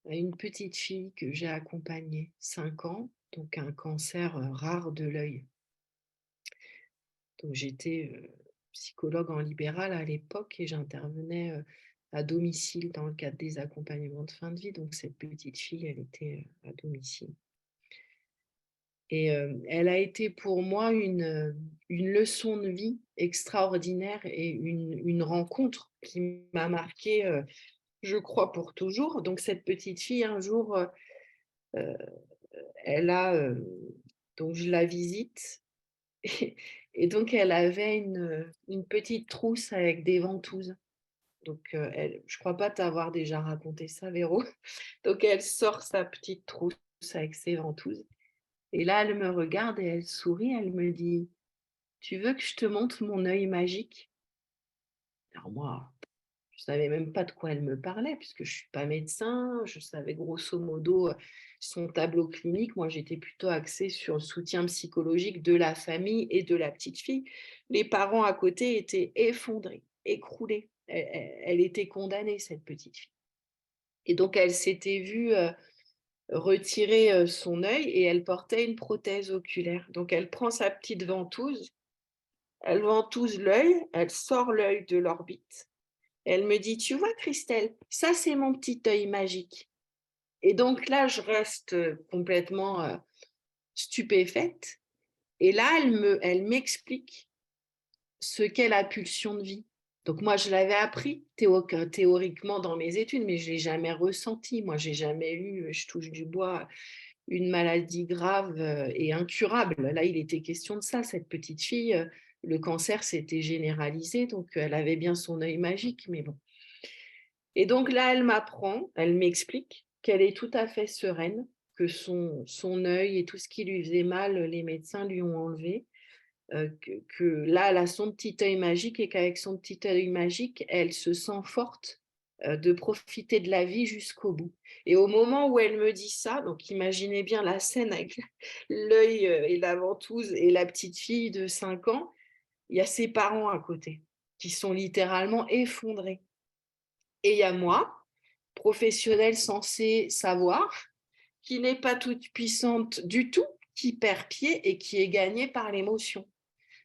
une petite fille que j'ai accompagnée, 5 ans, donc un cancer rare de l'œil. Donc j'étais psychologue en libéral à l'époque et j'intervenais à domicile dans le cadre des accompagnements de fin de vie. Donc cette petite fille, elle était à domicile. Et elle a été pour moi une leçon de vie extraordinaire et une rencontre qui m'a marquée, je crois, pour toujours. Donc cette petite fille, un jour, elle a, donc je la visite, et donc elle avait une petite trousse avec des ventouses. Donc je ne crois pas t'avoir déjà raconté ça, Véro. Donc elle sort sa petite trousse avec ses ventouses. Et là, elle me regarde et elle sourit, elle me dit: «Tu veux que je te montre mon œil magique?» Alors moi, je ne savais même pas de quoi elle me parlait puisque je ne suis pas médecin. Je savais grosso modo son tableau clinique. Moi, j'étais plutôt axée sur le soutien psychologique de la famille et de la petite fille. Les parents à côté étaient effondrés, écroulés. Elle était condamnée, cette petite fille. Et donc, elle s'était vue retirer son œil et elle portait une prothèse oculaire. Donc, elle prend sa petite ventouse, elle ventouse l'œil, elle sort l'œil de l'orbite. Elle me dit: «Tu vois, Christelle, ça, c'est mon petit œil magique.» Et donc là, je reste complètement stupéfaite. Et là, elle m'explique ce qu'est la pulsion de vie. Donc moi, je l'avais appris théoriquement dans mes études, mais je ne l'ai jamais ressenti. Moi, je n'ai jamais eu, je touche du bois, une maladie grave et incurable. Là, il était question de ça. Cette petite fille, le cancer s'était généralisé, donc elle avait bien son œil magique, mais bon. Et donc là, elle m'explique qu'elle est tout à fait sereine, que son œil et tout ce qui lui faisait mal, les médecins lui ont enlevé, que là, elle a son petit œil magique et qu'avec son petit œil magique, elle se sent forte de profiter de la vie jusqu'au bout. Et au moment où elle me dit ça, donc imaginez bien la scène avec l'œil et la ventouse et la petite fille de 5 ans, il y a ses parents à côté qui sont littéralement effondrés. Et il y a moi, professionnelle censée savoir, qui n'est pas toute puissante du tout, qui perd pied et qui est gagnée par l'émotion.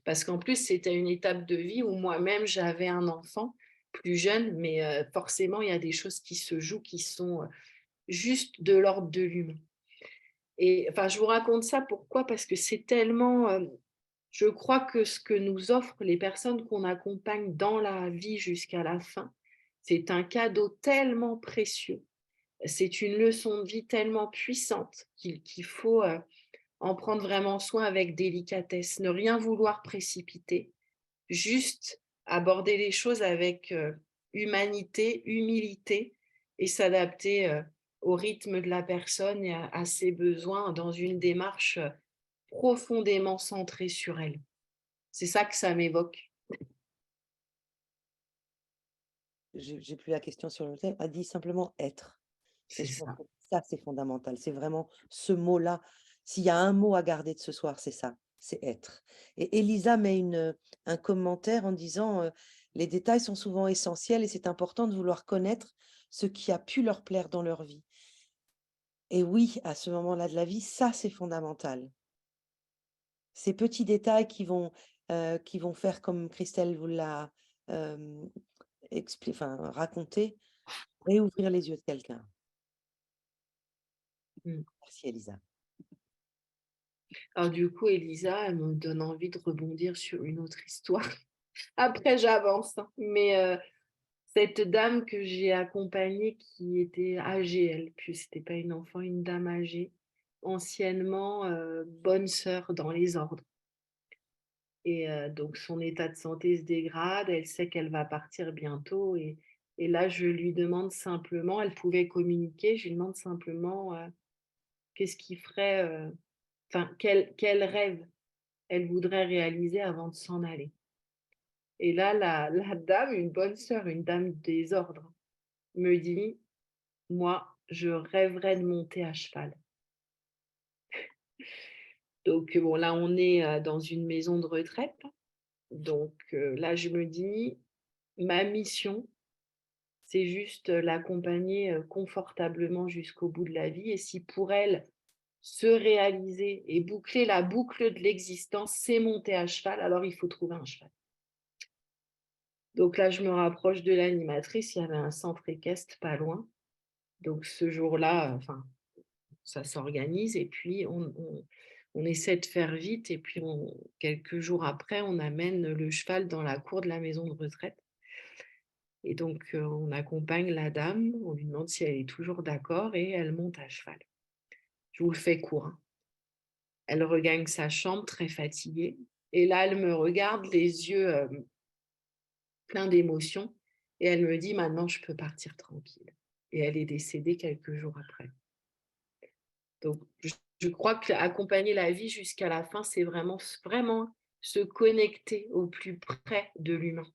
Parce qu'en plus, c'était une étape de vie où moi-même, j'avais un enfant plus jeune, mais forcément, il y a des choses qui se jouent qui sont juste de l'ordre de l'humain. Et enfin, je vous raconte ça pourquoi? Parce que c'est tellement, je crois que ce que nous offrent les personnes qu'on accompagne dans la vie jusqu'à la fin, c'est un cadeau tellement précieux. C'est une leçon de vie tellement puissante qu'il faut en prendre vraiment soin avec délicatesse, ne rien vouloir précipiter, juste aborder les choses avec humanité, humilité et s'adapter au rythme de la personne et à ses besoins dans une démarche profondément centrée sur elle. C'est ça que ça m'évoque. J'ai plus la question sur le thème. Elle dit simplement être. Et C'est je pense ça. que ça, c'est fondamental. C'est vraiment ce mot-là. S'il y a un mot à garder de ce soir, c'est ça, c'est être. Et Elisa met un commentaire en disant les détails sont souvent essentiels et c'est important de vouloir connaître ce qui a pu leur plaire dans leur vie. Et oui, à ce moment-là de la vie, ça, c'est fondamental. Ces petits détails qui vont faire comme Christelle vous l'a raconté, réouvrir les yeux de quelqu'un. Mm. Merci Elisa. Alors du coup, Elisa, elle me donne envie de rebondir sur une autre histoire. Après, j'avance, hein. Mais cette dame que j'ai accompagnée qui était âgée, elle, puis c'était pas une enfant, une dame âgée, anciennement bonne sœur dans les ordres. Et donc son état de santé se dégrade, elle sait qu'elle va partir bientôt. Et là, je lui demande simplement, elle pouvait communiquer, je lui demande simplement qu'est-ce qui ferait, enfin, quel rêve elle voudrait réaliser avant de s'en aller. Et là, la dame, une bonne sœur, une dame des ordres, me dit, moi, je rêverais de monter à cheval. Donc, bon, là, on est dans une maison de retraite. Donc, là, je me dis, ma mission, c'est juste l'accompagner confortablement jusqu'au bout de la vie. Et si pour elle, se réaliser et boucler la boucle de l'existence, c'est monter à cheval, alors il faut trouver un cheval. Donc là, je me rapproche de l'animatrice, il y avait un centre équestre pas loin. Donc ce jour-là, enfin, ça s'organise et puis on essaie de faire vite et puis quelques jours après, on amène le cheval dans la cour de la maison de retraite. Et donc, on accompagne la dame, on lui demande si elle est toujours d'accord et elle monte à cheval. Je vous le fais court, hein. Elle regagne sa chambre très fatiguée et là, elle me regarde les yeux pleins d'émotions et elle me dit: «Maintenant, je peux partir tranquille» et elle est décédée quelques jours après. Donc je crois qu'accompagner la vie jusqu'à la fin, c'est vraiment se connecter au plus près de l'humain.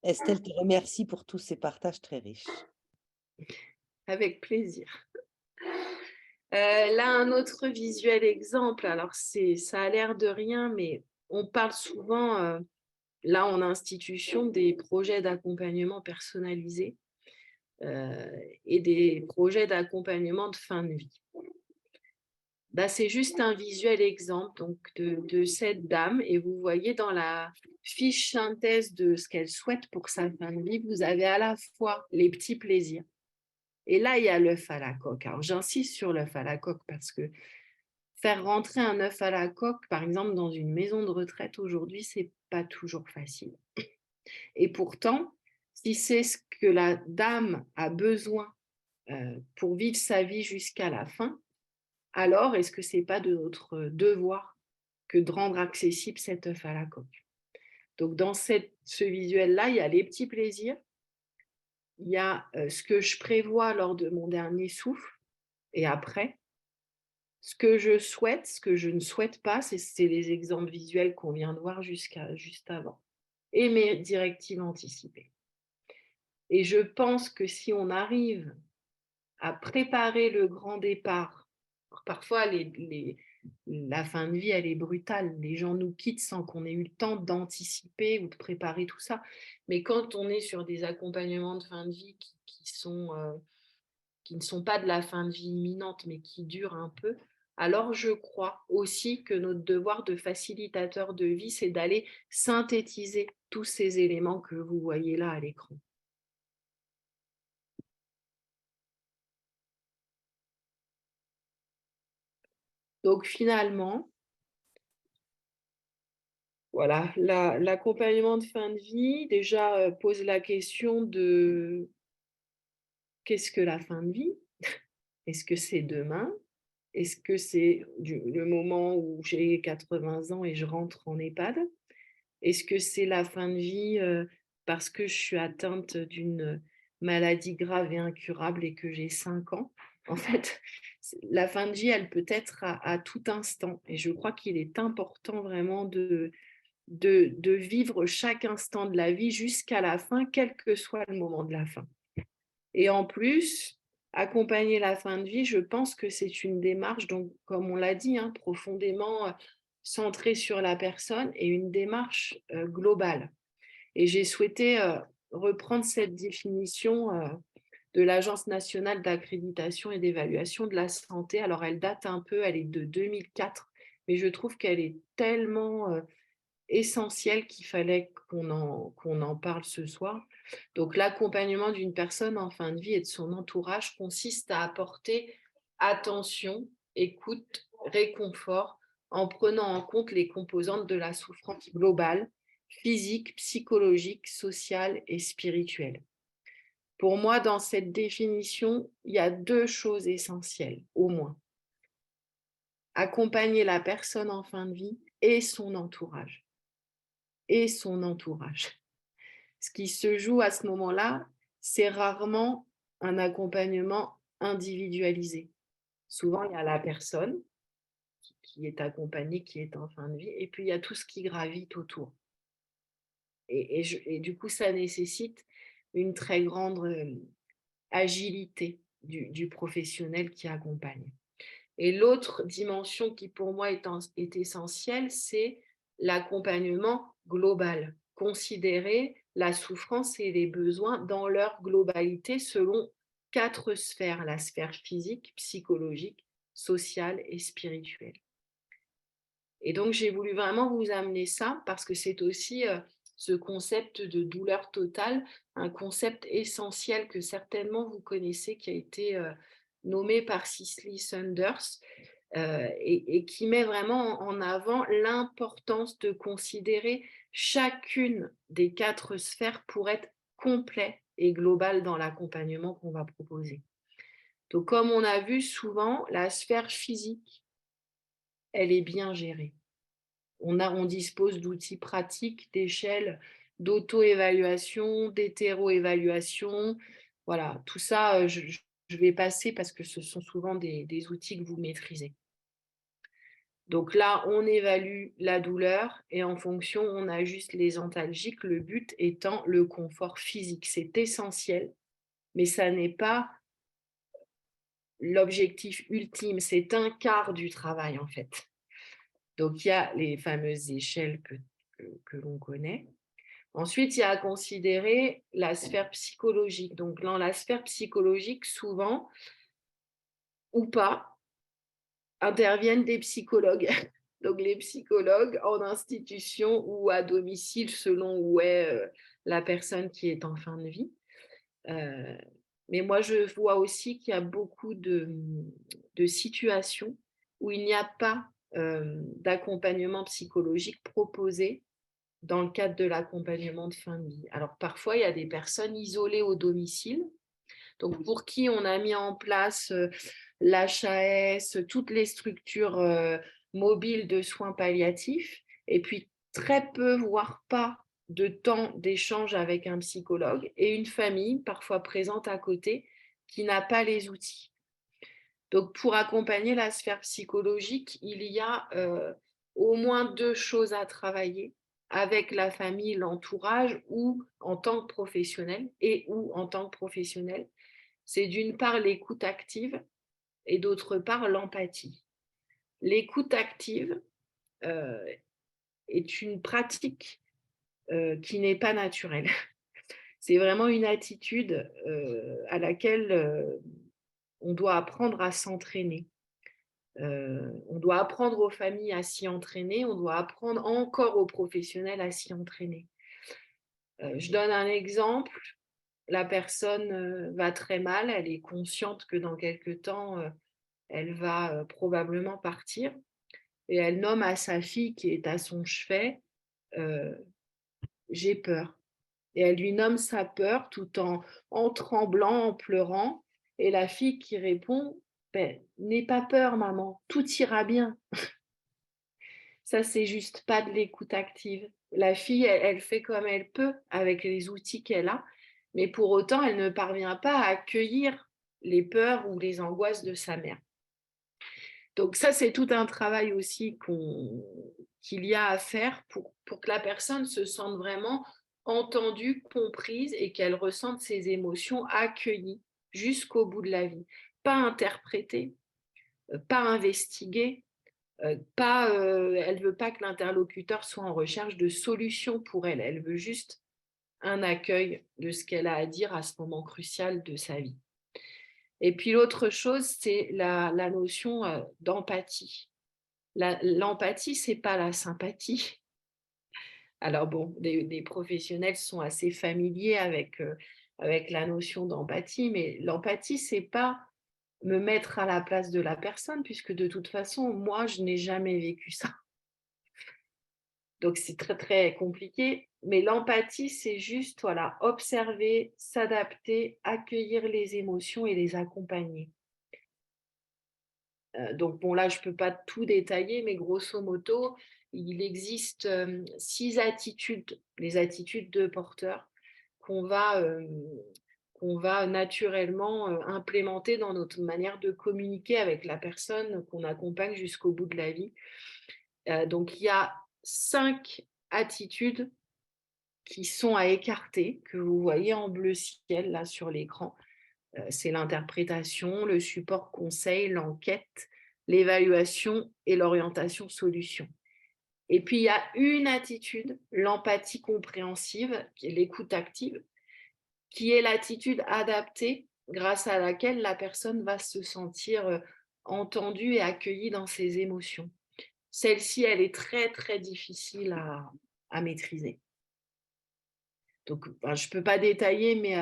Estelle te remercie pour tous ces partages très riches. Avec plaisir. Là, un autre visuel exemple, alors ça a l'air de rien, mais on parle souvent, là en institution, des projets d'accompagnement personnalisés, et des projets d'accompagnement de fin de vie. Bah, c'est juste un visuel exemple donc de cette dame et vous voyez dans la fiche synthèse de ce qu'elle souhaite pour sa fin de vie, vous avez à la fois les petits plaisirs et là, il y a l'œuf à la coque. Alors, j'insiste sur l'œuf à la coque parce que faire rentrer un œuf à la coque, par exemple, dans une maison de retraite aujourd'hui, c'est pas toujours facile. Et pourtant, si c'est ce que la dame a besoin pour vivre sa vie jusqu'à la fin, alors est-ce que c'est pas de notre devoir que de rendre accessible cet œuf à la coque? Donc, dans ce visuel-là, il y a les petits plaisirs, il y a ce que je prévois lors de mon dernier souffle et après. Ce que je souhaite, ce que je ne souhaite pas, c'est les exemples visuels qu'on vient de voir juste avant. Et mes directives anticipées. Et je pense que si on arrive à préparer le grand départ, parfois la fin de vie, elle est brutale. Les gens nous quittent sans qu'on ait eu le temps d'anticiper ou de préparer tout ça. Mais quand on est sur des accompagnements de fin de vie qui ne sont pas de la fin de vie imminente, mais qui durent un peu, alors je crois aussi que notre devoir de facilitateur de vie, c'est d'aller synthétiser tous ces éléments que vous voyez là à l'écran. Donc finalement, voilà, l'accompagnement de fin de vie, déjà pose la question de qu'est-ce que la fin de vie? Est-ce que c'est demain? Est-ce que c'est le moment où j'ai 80 ans et je rentre en EHPAD? Est-ce que c'est la fin de vie parce que je suis atteinte d'une maladie grave et incurable et que j'ai 5 ans? En fait, la fin de vie, elle peut être à tout instant. Et je crois qu'il est important vraiment de vivre chaque instant de la vie jusqu'à la fin, quel que soit le moment de la fin. Et en plus, accompagner la fin de vie, je pense que c'est une démarche, donc, comme on l'a dit, hein, profondément centrée sur la personne et une démarche globale. Et j'ai souhaité reprendre cette définition de l'Agence nationale d'accréditation et d'évaluation de la santé. Alors, elle date un peu, elle est de 2004, mais je trouve qu'elle est tellement essentielle qu'il fallait qu'on en parle ce soir. Donc, l'accompagnement d'une personne en fin de vie et de son entourage consiste à apporter attention, écoute, réconfort, en prenant en compte les composantes de la souffrance globale, physique, psychologique, sociale et spirituelle. Pour moi, dans cette définition, il y a 2 choses essentielles, au moins. Accompagner la personne en fin de vie et son entourage. Et son entourage. Ce qui se joue à ce moment-là, c'est rarement un accompagnement individualisé. Souvent, il y a la personne qui est accompagné, qui est en fin de vie, et puis il y a tout ce qui gravite autour. Et du coup, ça nécessite une très grande agilité du professionnel qui accompagne. Et l'autre dimension qui pour moi est essentielle, c'est l'accompagnement global. Considérer la souffrance et les besoins dans leur globalité selon 4 sphères, la sphère physique, psychologique, sociale et spirituelle. Et donc, j'ai voulu vraiment vous amener ça parce que c'est aussi ce concept de douleur totale, un concept essentiel que certainement vous connaissez, qui a été nommé par Cicely Saunders et qui met vraiment en avant l'importance de considérer chacune des 4 sphères pour être complet et global dans l'accompagnement qu'on va proposer. Donc, comme on a vu souvent, la sphère physique, elle est bien gérée. On dispose d'outils pratiques, d'échelles, d'auto-évaluation, d'hétéro-évaluation. Voilà, tout ça, je vais passer parce que ce sont souvent des outils que vous maîtrisez. Donc là, on évalue la douleur et en fonction, on ajuste les antalgiques, le but étant le confort physique. C'est essentiel, mais ça n'est pas l'objectif ultime, c'est un quart du travail en fait. Donc, il y a les fameuses échelles que l'on connaît. Ensuite, il y a à considérer la sphère psychologique. Donc, dans la sphère psychologique, souvent, ou pas, interviennent des psychologues. Donc, les psychologues en institution ou à domicile, selon où est la personne qui est en fin de vie. Mais moi, je vois aussi qu'il y a beaucoup de situations où il n'y a pas d'accompagnement psychologique proposé dans le cadre de l'accompagnement de fin de vie. Alors parfois, il y a des personnes isolées au domicile, donc pour qui on a mis en place l'HAS, toutes les structures mobiles de soins palliatifs, et puis très peu, voire pas, de temps d'échange avec un psychologue, et une famille parfois présente à côté qui n'a pas les outils. Donc, pour accompagner la sphère psychologique, il y a au moins 2 choses à travailler avec la famille, l'entourage ou en tant que professionnel ou en tant que professionnel. C'est d'une part l'écoute active et d'autre part l'empathie. L'écoute active est une pratique qui n'est pas naturelle. C'est vraiment une attitude à laquelle on doit apprendre à s'entraîner. On doit apprendre aux familles à s'y entraîner, on doit apprendre encore aux professionnels à s'y entraîner. Je donne un exemple, la personne va très mal, elle est consciente que dans quelques temps, elle va probablement partir, et elle nomme à sa fille qui est à son chevet, j'ai peur. Et elle lui nomme sa peur tout en tremblant, en pleurant, et la fille qui répond, ben, n'aie pas peur maman, tout ira bien. Ça, c'est juste pas de l'écoute active. La fille, elle fait comme elle peut avec les outils qu'elle a, mais pour autant, elle ne parvient pas à accueillir les peurs ou les angoisses de sa mère. Donc ça, c'est tout un travail aussi qu'il y a à faire pour que la personne se sente vraiment entendue, comprise et qu'elle ressente ses émotions accueillies jusqu'au bout de la vie. Pas interprétées, pas investiguées, elle ne veut pas que l'interlocuteur soit en recherche de solutions pour elle. Elle veut juste un accueil de ce qu'elle a à dire à ce moment crucial de sa vie. Et puis l'autre chose, c'est la notion d'empathie. L'empathie, ce n'est pas la sympathie. Alors bon, des professionnels sont assez familiers avec la notion d'empathie, mais l'empathie, ce n'est pas me mettre à la place de la personne, puisque de toute façon, moi, je n'ai jamais vécu ça. Donc, c'est très, très compliqué. Mais l'empathie, c'est juste voilà, observer, s'adapter, accueillir les émotions et les accompagner. Donc, bon, là, je ne peux pas tout détailler, mais grosso modo, il existe 6 attitudes, les attitudes de porteur, qu'on va qu'on va naturellement implémenter dans notre manière de communiquer avec la personne qu'on accompagne jusqu'au bout de la vie. Donc, il y a 5 attitudes qui sont à écarter, que vous voyez en bleu ciel là sur l'écran. C'est l'interprétation, le support conseil, l'enquête, l'évaluation et l'orientation solution. Et puis, il y a une attitude, l'empathie compréhensive, qui est l'écoute active, qui est l'attitude adaptée grâce à laquelle la personne va se sentir entendue et accueillie dans ses émotions. Celle-ci, elle est très, très difficile à maîtriser. Donc, je ne peux pas détailler, mais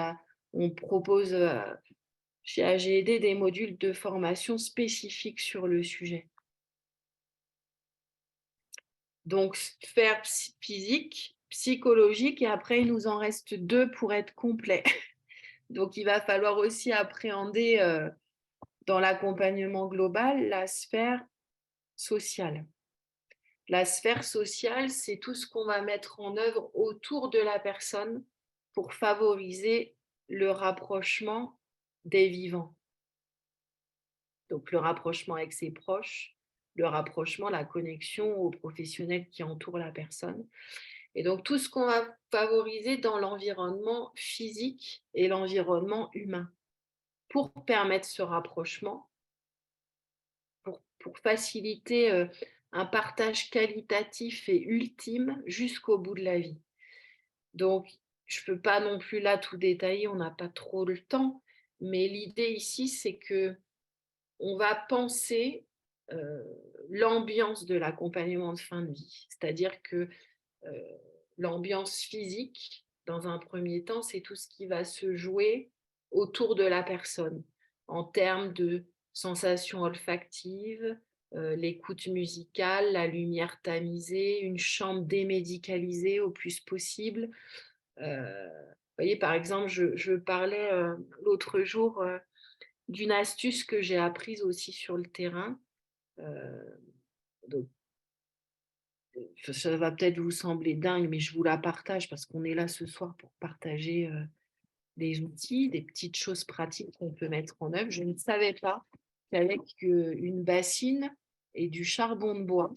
on propose chez AGED des modules de formation spécifiques sur le sujet. Donc, sphère physique, psychologique, et après, il nous en reste 2 pour être complet. Donc, il va falloir aussi appréhender dans l'accompagnement global la sphère sociale. La sphère sociale, c'est tout ce qu'on va mettre en œuvre autour de la personne pour favoriser le rapprochement des vivants. Donc, le rapprochement avec ses proches, le rapprochement, la connexion aux professionnels qui entourent la personne. Et donc, tout ce qu'on va favoriser dans l'environnement physique et l'environnement humain pour permettre ce rapprochement, pour faciliter un partage qualitatif et ultime jusqu'au bout de la vie. Donc, je ne peux pas non plus là tout détailler, on n'a pas trop le temps, mais l'idée ici, c'est que on va penser l'ambiance de l'accompagnement de fin de vie. C'est-à-dire que l'ambiance physique, dans un premier temps, c'est tout ce qui va se jouer autour de la personne, en termes de sensations olfactives, l'écoute musicale, la lumière tamisée, une chambre démédicalisée au plus possible. Vous voyez, par exemple, je parlais l'autre jour d'une astuce que j'ai apprise aussi sur le terrain. Donc, ça va peut-être vous sembler dingue, mais je vous la partage parce qu'on est là ce soir pour partager des outils, des petites choses pratiques qu'on peut mettre en œuvre. Je ne savais pas qu'avec une bassine et du charbon de bois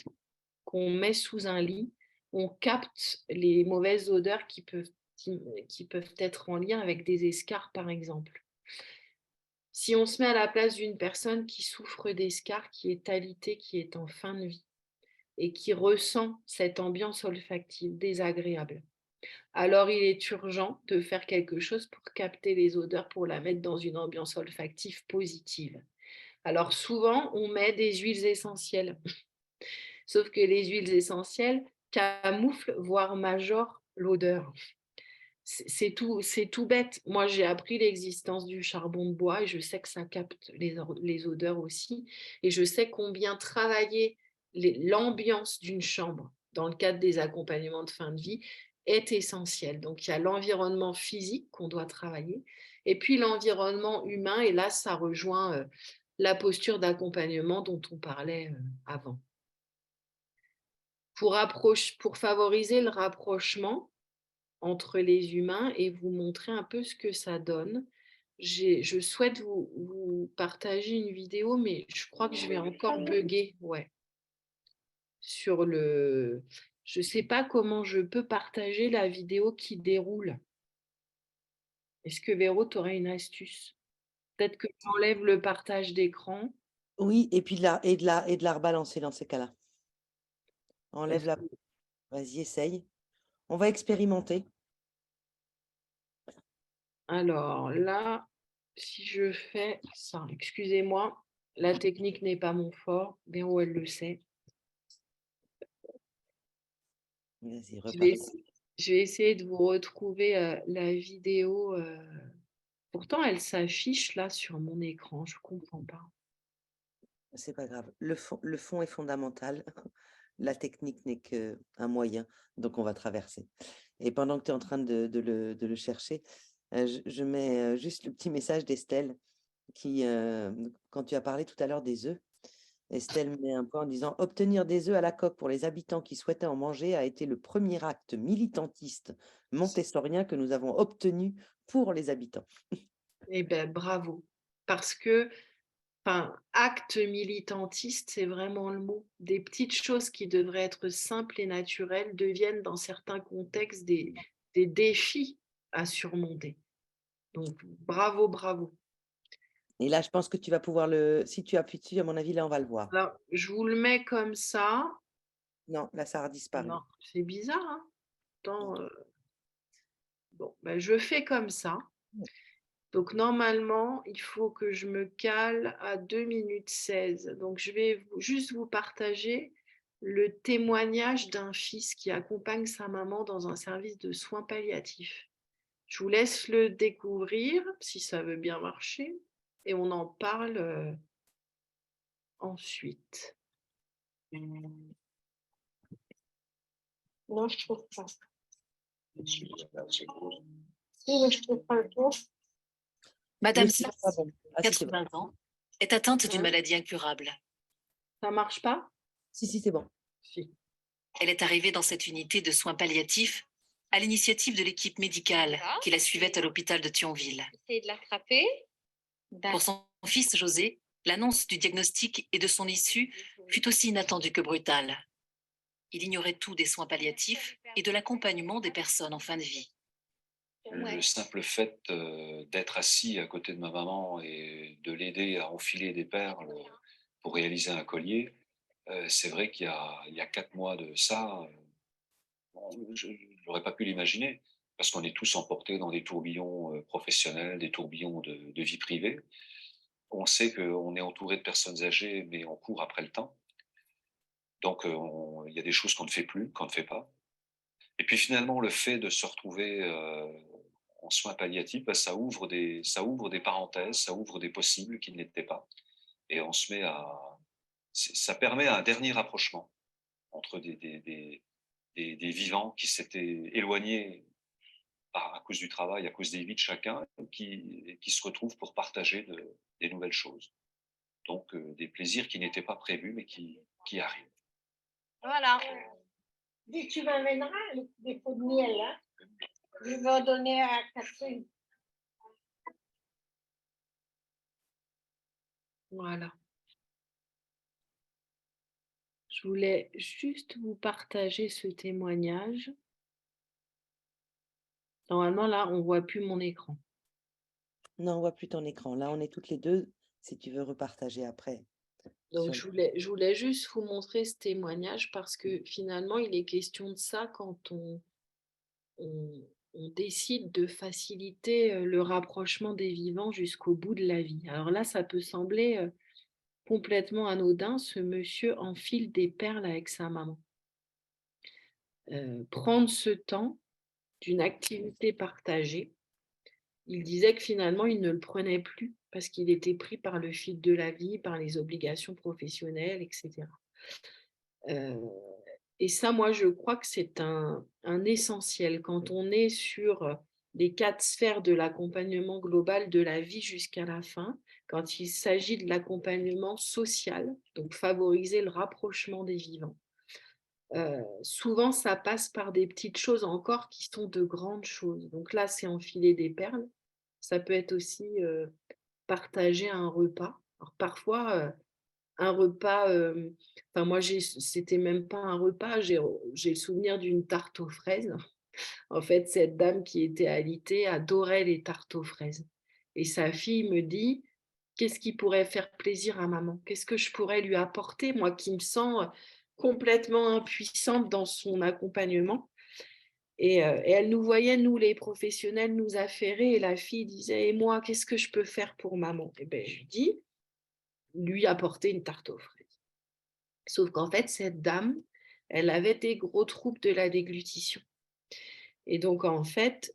qu'on met sous un lit, on capte les mauvaises odeurs qui peuvent être en lien avec des escarres, par exemple. Si on se met à la place d'une personne qui souffre d'escarres, qui est alitée, qui est en fin de vie, et qui ressent cette ambiance olfactive désagréable, alors il est urgent de faire quelque chose pour capter les odeurs, pour la mettre dans une ambiance olfactive positive. Alors souvent, on met des huiles essentielles, sauf que les huiles essentielles camouflent, voire majorent l'odeur. C'est tout bête. Moi, j'ai appris l'existence du charbon de bois et je sais que ça capte les odeurs aussi. Et je sais combien travailler l'ambiance d'une chambre dans le cadre des accompagnements de fin de vie est essentiel. Donc, il y a l'environnement physique qu'on doit travailler et puis l'environnement humain. Et là, ça rejoint la posture d'accompagnement dont on parlait avant. Pour favoriser le rapprochement entre les humains et vous montrer un peu ce que ça donne. Je souhaite vous partager une vidéo, mais je crois que je vais encore bugger. Ouais. Sur le... Je ne sais pas comment je peux partager la vidéo qui déroule. Est-ce que Véro, tu aurais une astuce? Peut-être que j'enlève le partage d'écran. Oui, et puis de la rebalancer dans ces cas-là. Enlève la... Vas-y, essaye. On va expérimenter. Alors là, si je fais ça, excusez-moi, la technique n'est pas mon fort. Véro, elle le sait. Vas-y, Je vais essayer de vous retrouver la vidéo. Pourtant, elle s'affiche là sur mon écran. Je ne comprends pas. C'est pas grave. Le fond est fondamental. La technique n'est qu'un moyen, donc on va traverser. Et pendant que tu es en train de le chercher, je mets juste le petit message d'Estelle qui, quand tu as parlé tout à l'heure des œufs, Estelle met un point en disant: «Obtenir des œufs à la coque pour les habitants qui souhaitaient en manger a été le premier acte militantiste montessorien que nous avons obtenu pour les habitants». Eh ben bravo. Parce que, enfin, acte militantiste, c'est vraiment le mot. Des petites choses qui devraient être simples et naturelles deviennent dans certains contextes des défis à surmonter. Donc bravo, bravo. Et là, je pense que tu vas pouvoir si tu appuies dessus, à mon avis, là, on va le voir. Alors, je vous le mets comme ça. Non, là, ça a disparu. Non, c'est bizarre, hein? Attends, bon, ben, je fais comme ça. Donc normalement, il faut que je me cale à 2 minutes 16. Donc je vais juste vous partager le témoignage d'un fils qui accompagne sa maman dans un service de soins palliatifs. Je vous laisse le découvrir, si ça veut bien marcher, et on en parle ensuite. Non, je trouve pas. Si, mais je trouve pas le tour. Madame Le son est pas bon. Ah, si, c'est bon. 80 ans, est atteinte d'une Hein? maladie incurable. Ça marche pas? Si, c'est bon. Si. Elle est arrivée dans cette unité de soins palliatifs à l'initiative de l'équipe médicale qui la suivait à l'hôpital de Thionville. Essayez de l'attraper. Pour son fils José, l'annonce du diagnostic et de son issue fut aussi inattendue que brutale. Il ignorait tout des soins palliatifs et de l'accompagnement des personnes en fin de vie. Le simple fait d'être assis à côté de ma maman et de l'aider à enfiler des perles pour réaliser un collier, c'est vrai qu'il y a 4 mois de ça, je n'aurais pas pu l'imaginer, parce qu'on est tous emportés dans des tourbillons professionnels, des tourbillons de vie privée. On sait qu'on est entouré de personnes âgées, mais on court après le temps. Donc, il y a des choses qu'on ne fait plus, qu'on ne fait pas. Et puis finalement, le fait de se retrouver en soins palliatifs, bah, ça ouvre des parenthèses, ça ouvre des possibles qui ne l'étaient pas. Et on se met ça permet un dernier rapprochement entre des vivants qui s'étaient éloignés à cause du travail, à cause des vies de chacun, qui se retrouvent pour partager des nouvelles choses. Donc, des plaisirs qui n'étaient pas prévus, mais qui arrivent. Voilà. Dis, tu m'amèneras des pots de miel, hein? Je vais en donner à Catherine. Voilà. Je voulais juste vous partager ce témoignage. Normalement, là, on ne voit plus mon écran. Non, on voit plus ton écran. Là, on est toutes les deux, si tu veux repartager après. Donc, je voulais juste vous montrer ce témoignage parce que finalement, il est question de ça quand on décide de faciliter le rapprochement des vivants jusqu'au bout de la vie. Alors là, ça peut sembler complètement anodin. Ce monsieur enfile des perles avec sa maman. Prendre ce temps d'une activité partagée, il disait que finalement, il ne le prenait plus parce qu'il était pris par le fil de la vie, par les obligations professionnelles, etc. Et ça, moi, je crois que c'est un essentiel. Quand on est sur les 4 sphères de l'accompagnement global de la vie jusqu'à la fin, quand il s'agit de l'accompagnement social, donc favoriser le rapprochement des vivants, souvent, ça passe par des petites choses encore qui sont de grandes choses. Donc là, c'est enfiler des perles. Ça peut être aussi partager un repas. Alors parfois, un repas, enfin moi, c'était même pas un repas, j'ai le souvenir d'une tarte aux fraises. En fait, cette dame qui était alitée adorait les tartes aux fraises. Et sa fille me dit, qu'est-ce qui pourrait faire plaisir à maman? Qu'est-ce que je pourrais lui apporter, moi qui me sens complètement impuissante dans son accompagnement? Et elle nous voyait, nous les professionnels, nous affairer, et la fille disait, et moi, qu'est-ce que je peux faire pour maman? Et bien, je lui dis, lui apporter une tarte aux fraises. Sauf qu'en fait, cette dame, elle avait des gros troubles de la déglutition. Et donc, en fait,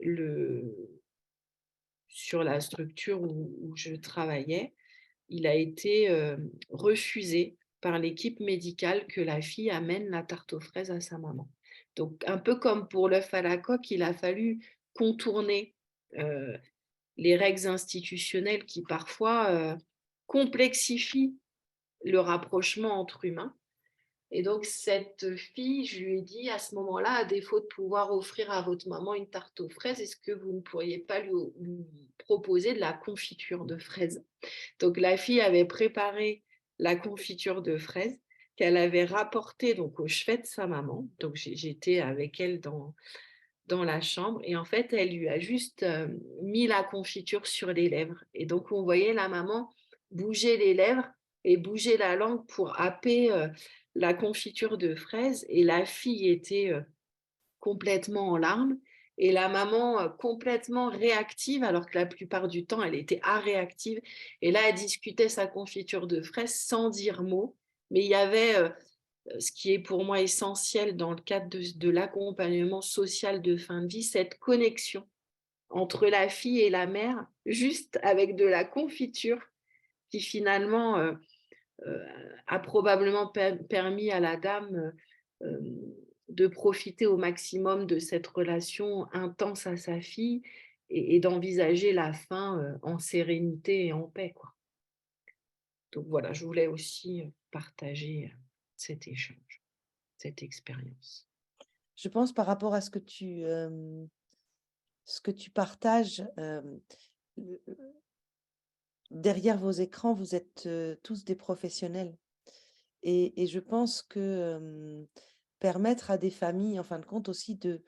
sur la structure où je travaillais, il a été refusé par l'équipe médicale que la fille amène la tarte aux fraises à sa maman. Donc, un peu comme pour l'œuf à la coque, il a fallu contourner les règles institutionnelles qui parfois complexifient le rapprochement entre humains. Et donc, cette fille, je lui ai dit à ce moment-là, à défaut de pouvoir offrir à votre maman une tarte aux fraises, est-ce que vous ne pourriez pas lui proposer de la confiture de fraises? Donc, la fille avait préparé la confiture de fraises qu'elle avait rapportée donc au chevet de sa maman. Donc, j'étais avec elle dans la chambre et en fait, elle lui a juste mis la confiture sur les lèvres. Et donc, on voyait la maman bouger les lèvres et bouger la langue pour happer la confiture de fraises. Et la fille était complètement en larmes et la maman complètement réactive, alors que la plupart du temps, elle était réactive. Et là, elle discutait sa confiture de fraises sans dire mot. Mais il y avait ce qui est pour moi essentiel dans le cadre de l'accompagnement social de fin de vie, cette connexion entre la fille et la mère, juste avec de la confiture qui finalement euh, a probablement permis à la dame de profiter au maximum de cette relation intense à sa fille et d'envisager la fin en sérénité et en paix, quoi. Donc voilà, je voulais aussi partager cet échange, cette expérience. Je pense par rapport à ce que tu partages, derrière vos écrans, vous êtes tous des professionnels. Et je pense que permettre à des familles, en fin de compte, aussi de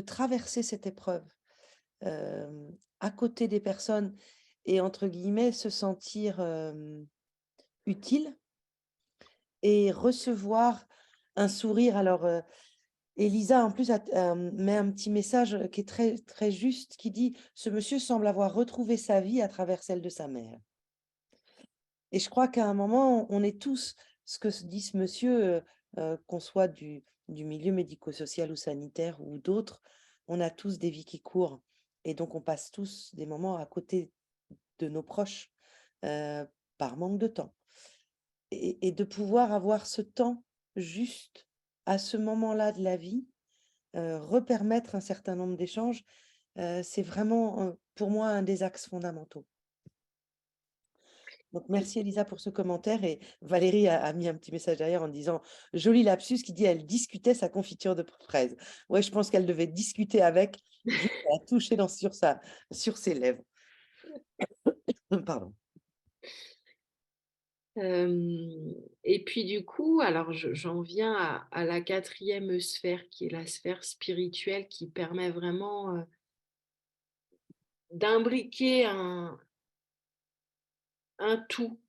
traverser cette épreuve à côté des personnes et, entre guillemets, se sentir utile et recevoir un sourire. Alors, Elisa, en plus, met un petit message qui est très, très juste, qui dit « Ce monsieur semble avoir retrouvé sa vie à travers celle de sa mère ». Et je crois qu'à un moment, on est tous, ce que dit ce monsieur, qu'on soit du milieu médico-social ou sanitaire ou d'autres, on a tous des vies qui courent. Et donc, on passe tous des moments à côté de nos proches par manque de temps. Et de pouvoir avoir ce temps juste à ce moment-là de la vie, repermettre un certain nombre d'échanges, c'est vraiment, pour moi, un des axes fondamentaux. Donc, merci Elisa pour ce commentaire. Et Valérie a mis un petit message derrière en disant « Joli lapsus » qui dit « Elle discutait sa confiture de fraises ». Ouais, je pense qu'elle devait discuter avec, juste à toucher sur ses lèvres. Pardon. Et puis du coup, alors j'en viens à la 4e sphère, qui est la sphère spirituelle, qui permet vraiment d'imbriquer un tout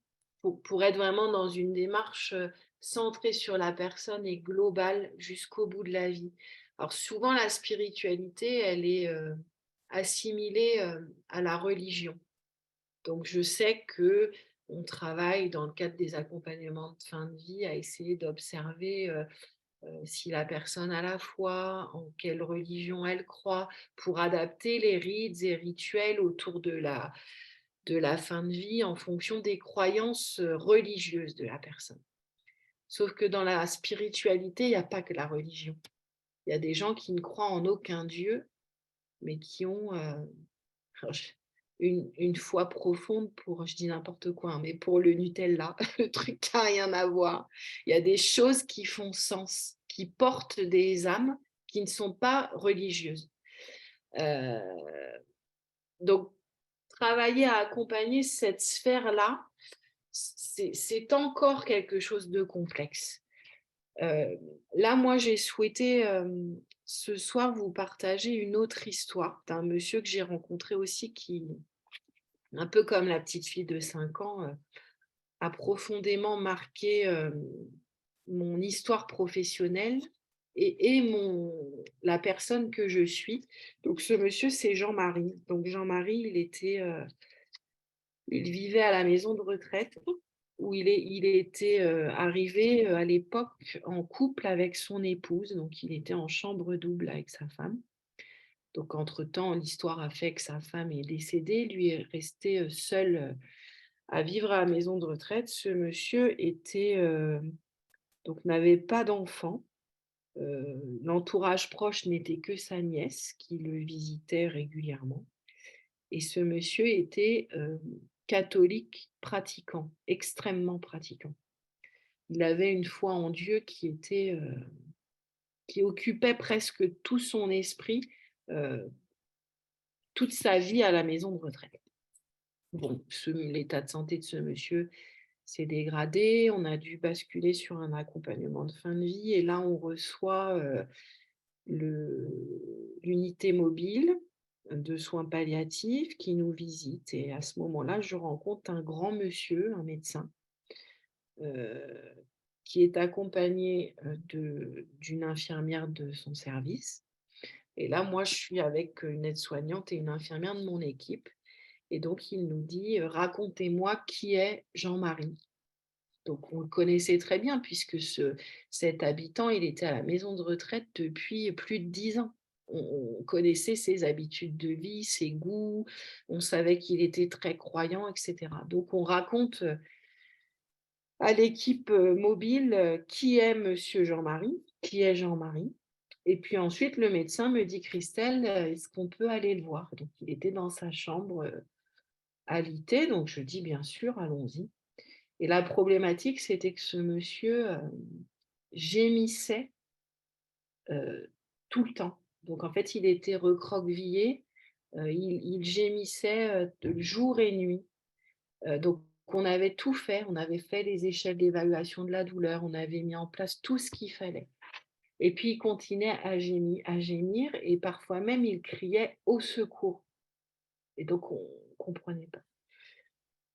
pour être vraiment dans une démarche centrée sur la personne et globale jusqu'au bout de la vie. Alors souvent, la spiritualité, elle est assimilée à la religion. Donc, je sais que on travaille dans le cadre des accompagnements de fin de vie à essayer d'observer si la personne a la foi, en quelle religion elle croit, pour adapter les rites et rituels autour de la fin de vie en fonction des croyances religieuses de la personne. Sauf que dans la spiritualité, il n'y a pas que la religion. Il y a des gens qui ne croient en aucun Dieu, mais qui ont une foi profonde pour, je dis n'importe quoi, hein, mais pour le Nutella, le truc qui n'a rien à voir. Il y a des choses qui font sens, qui portent des âmes qui ne sont pas religieuses. Donc, travailler à accompagner cette sphère-là, c'est encore quelque chose de complexe. Là, moi, j'ai souhaité ce soir vous partager une autre histoire d'un monsieur que j'ai rencontré aussi qui, un peu comme la petite fille de 5 ans, a profondément marqué mon histoire professionnelle et la personne que je suis. Donc, ce monsieur, c'est Jean-Marie. Donc, Jean-Marie, il vivait à la maison de retraite où il était arrivé à l'époque en couple avec son épouse. Donc, il était en chambre double avec sa femme. Donc, entre-temps, l'histoire a fait que sa femme est décédée. Lui est resté seul à vivre à la maison de retraite. Ce monsieur donc n'avait pas d'enfant. L'entourage proche n'était que sa nièce qui le visitait régulièrement. Et ce monsieur était catholique pratiquant, extrêmement pratiquant. il avait une foi en Dieu qui occupait presque tout son esprit, toute sa vie à la maison de retraite. Bon, l'état de santé de ce monsieur s'est dégradé, on a dû basculer sur un accompagnement de fin de vie et là, on reçoit l'unité mobile de soins palliatifs qui nous visite et à ce moment-là, je rencontre un grand monsieur, un médecin, qui est accompagné d'une infirmière de son service. Et là, moi, je suis avec une aide-soignante et une infirmière de mon équipe. Et donc, il nous dit, racontez-moi qui est Jean-Marie. Donc, on le connaissait très bien puisque cet habitant, il était à la maison de retraite depuis plus de 10 ans. On connaissait ses habitudes de vie, ses goûts, on savait qu'il était très croyant, etc. Donc, on raconte à l'équipe mobile qui est Monsieur Jean-Marie, qui est Jean-Marie. Et puis ensuite, le médecin me dit, Christelle, est-ce qu'on peut aller le voir? Donc, il était dans sa chambre alité, donc je dis, bien sûr, allons-y. Et la problématique, c'était que ce monsieur gémissait tout le temps. Donc, en fait, il était recroquevillé, il gémissait jour et nuit. Donc, on avait tout fait. On avait fait les échelles d'évaluation de la douleur. On avait mis en place tout ce qu'il fallait. Et puis, il continuait à gémir et parfois même, il criait au secours. Et donc, on ne comprenait pas.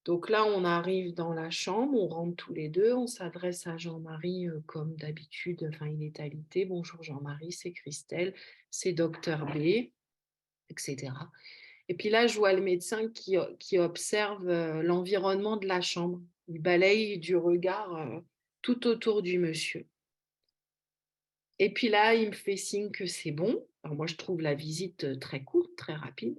Donc là, on arrive dans la chambre, on rentre tous les deux, on s'adresse à Jean-Marie comme d'habitude, enfin il est alité. Bonjour Jean-Marie, c'est Christelle, c'est docteur B, etc. Et puis là, je vois le médecin qui observe l'environnement de la chambre. Il balaye du regard tout autour du monsieur. Et puis là, il me fait signe que c'est bon. Alors moi, je trouve la visite très courte, très rapide.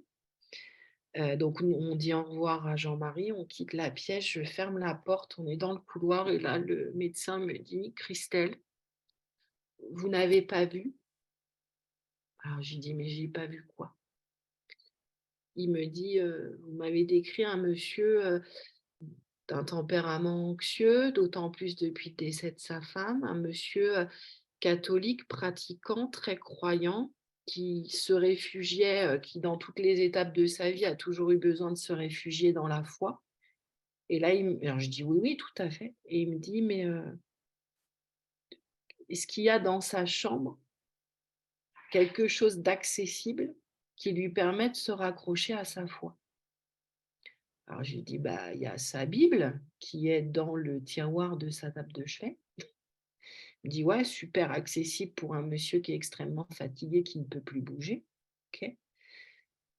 Donc on dit au revoir à Jean-Marie, on quitte la pièce, je ferme la porte, on est dans le couloir et là, le médecin me dit, Christelle, vous n'avez pas vu? Alors j'ai dit, mais j'ai pas vu quoi? Il me dit, vous m'avez décrit un monsieur d'un tempérament anxieux, d'autant plus depuis le décès de sa femme, un monsieur catholique, pratiquant, très croyant, qui se réfugiait, qui dans toutes les étapes de sa vie a toujours eu besoin de se réfugier dans la foi. Et là, alors je dis oui, oui, tout à fait. Et il me dit, mais est-ce qu'il y a dans sa chambre quelque chose d'accessible qui lui permet de se raccrocher à sa foi? Alors j'ai dit, bah, il y a sa Bible qui est dans le tiroir de sa table de chevet. Il me dit, ouais, super accessible pour un monsieur qui est extrêmement fatigué, qui ne peut plus bouger. Ok.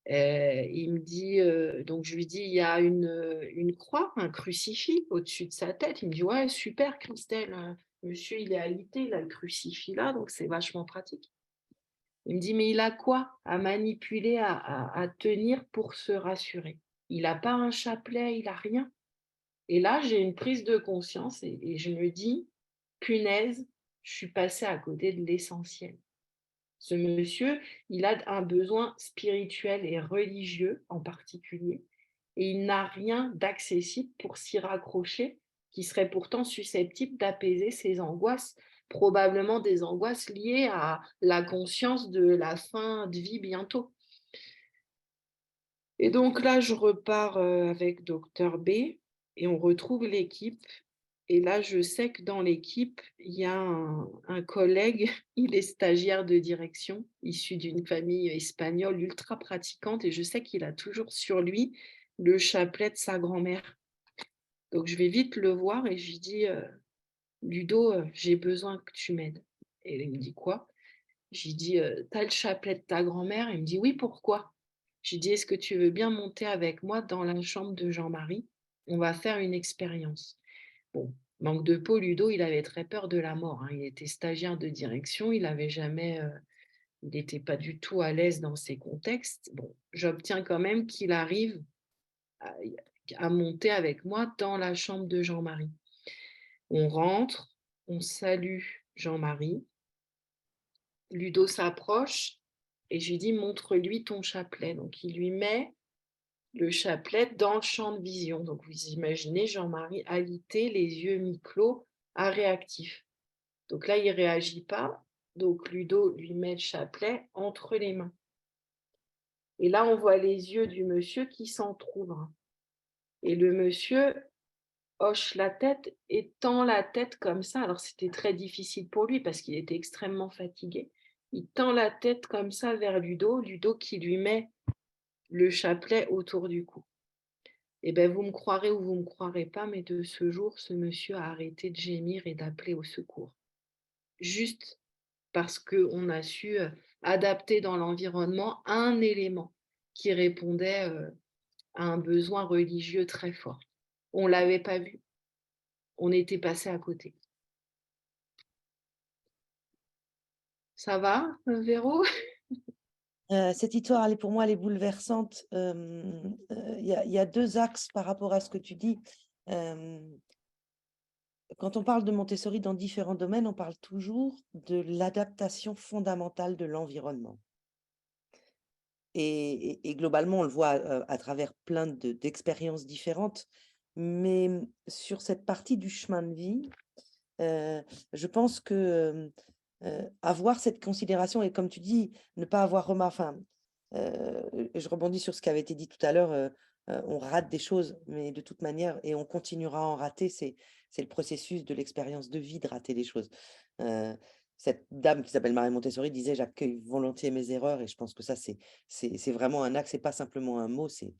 Il me dit, donc je lui dis, il y a une croix, un crucifix au-dessus de sa tête. Il me dit, ouais, super, Christelle, monsieur, il est alité, il a le crucifix là, donc c'est vachement pratique. Il me dit, mais il a quoi à manipuler, à tenir pour se rassurer? Il n'a pas un chapelet, il n'a rien. Et là, j'ai une prise de conscience et je me dis, punaise, je suis passée à côté de l'essentiel. Ce monsieur, il a un besoin spirituel et religieux en particulier, et il n'a rien d'accessible pour s'y raccrocher, qui serait pourtant susceptible d'apaiser ses angoisses, probablement des angoisses liées à la conscience de la fin de vie bientôt. Et donc là, je repars avec docteur B et on retrouve l'équipe. Et là, je sais que dans l'équipe, il y a un collègue, il est stagiaire de direction, issu d'une famille espagnole ultra pratiquante, et je sais qu'il a toujours sur lui le chapelet de sa grand-mère. Donc, je vais vite le voir et je lui dis, Ludo, j'ai besoin que tu m'aides. Et il me dit quoi? J'ai dit, t'as le chapelet de ta grand-mère? Il me dit, oui, pourquoi? J'ai dit, est-ce que tu veux bien monter avec moi dans la chambre de Jean-Marie? On va faire une expérience. Bon, manque de peau, Ludo, il avait très peur de la mort, hein. Il était stagiaire de direction, il avait jamais, il n'était pas du tout à l'aise dans ces contextes. Bon, j'obtiens quand même qu'il arrive à monter avec moi dans la chambre de Jean-Marie. On rentre, on salue Jean-Marie. Ludo s'approche et je lui dis, montre-lui ton chapelet. Donc, il lui met le chapelet dans le champ de vision. Donc, vous imaginez Jean-Marie alité, les yeux mi-clos, à réactif. Donc là, il ne réagit pas. Donc Ludo lui met le chapelet entre les mains. Et là, on voit les yeux du monsieur qui s'entr'ouvrent. Et le monsieur hoche la tête et tend la tête comme ça. Alors, c'était très difficile pour lui parce qu'il était extrêmement fatigué. Il tend la tête comme ça vers Ludo qui lui met le chapelet autour du cou. Eh bien, vous me croirez ou vous ne me croirez pas, mais de ce jour, ce monsieur a arrêté de gémir et d'appeler au secours. Juste parce qu'on a su adapter dans l'environnement un élément qui répondait à un besoin religieux très fort. On ne l'avait pas vu. On était passé à côté. Ça va, Véro? Cette histoire, pour moi, elle est bouleversante. Il y a 2 axes par rapport à ce que tu dis. Quand on parle de Montessori dans différents domaines, on parle toujours de l'adaptation fondamentale de l'environnement. Et globalement, on le voit à travers plein d'expériences différentes. Mais sur cette partie du chemin de vie, je pense que avoir cette considération et comme tu dis, ne pas avoir remarqué, enfin, je rebondis sur ce qui avait été dit tout à l'heure, on rate des choses, mais de toute manière, et on continuera à en rater, c'est le processus de l'expérience de vie de rater des choses. Cette dame qui s'appelle Marie Montessori disait: «J'accueille volontiers mes erreurs», et je pense que ça, c'est vraiment un axe, c'est pas simplement un mot, c'est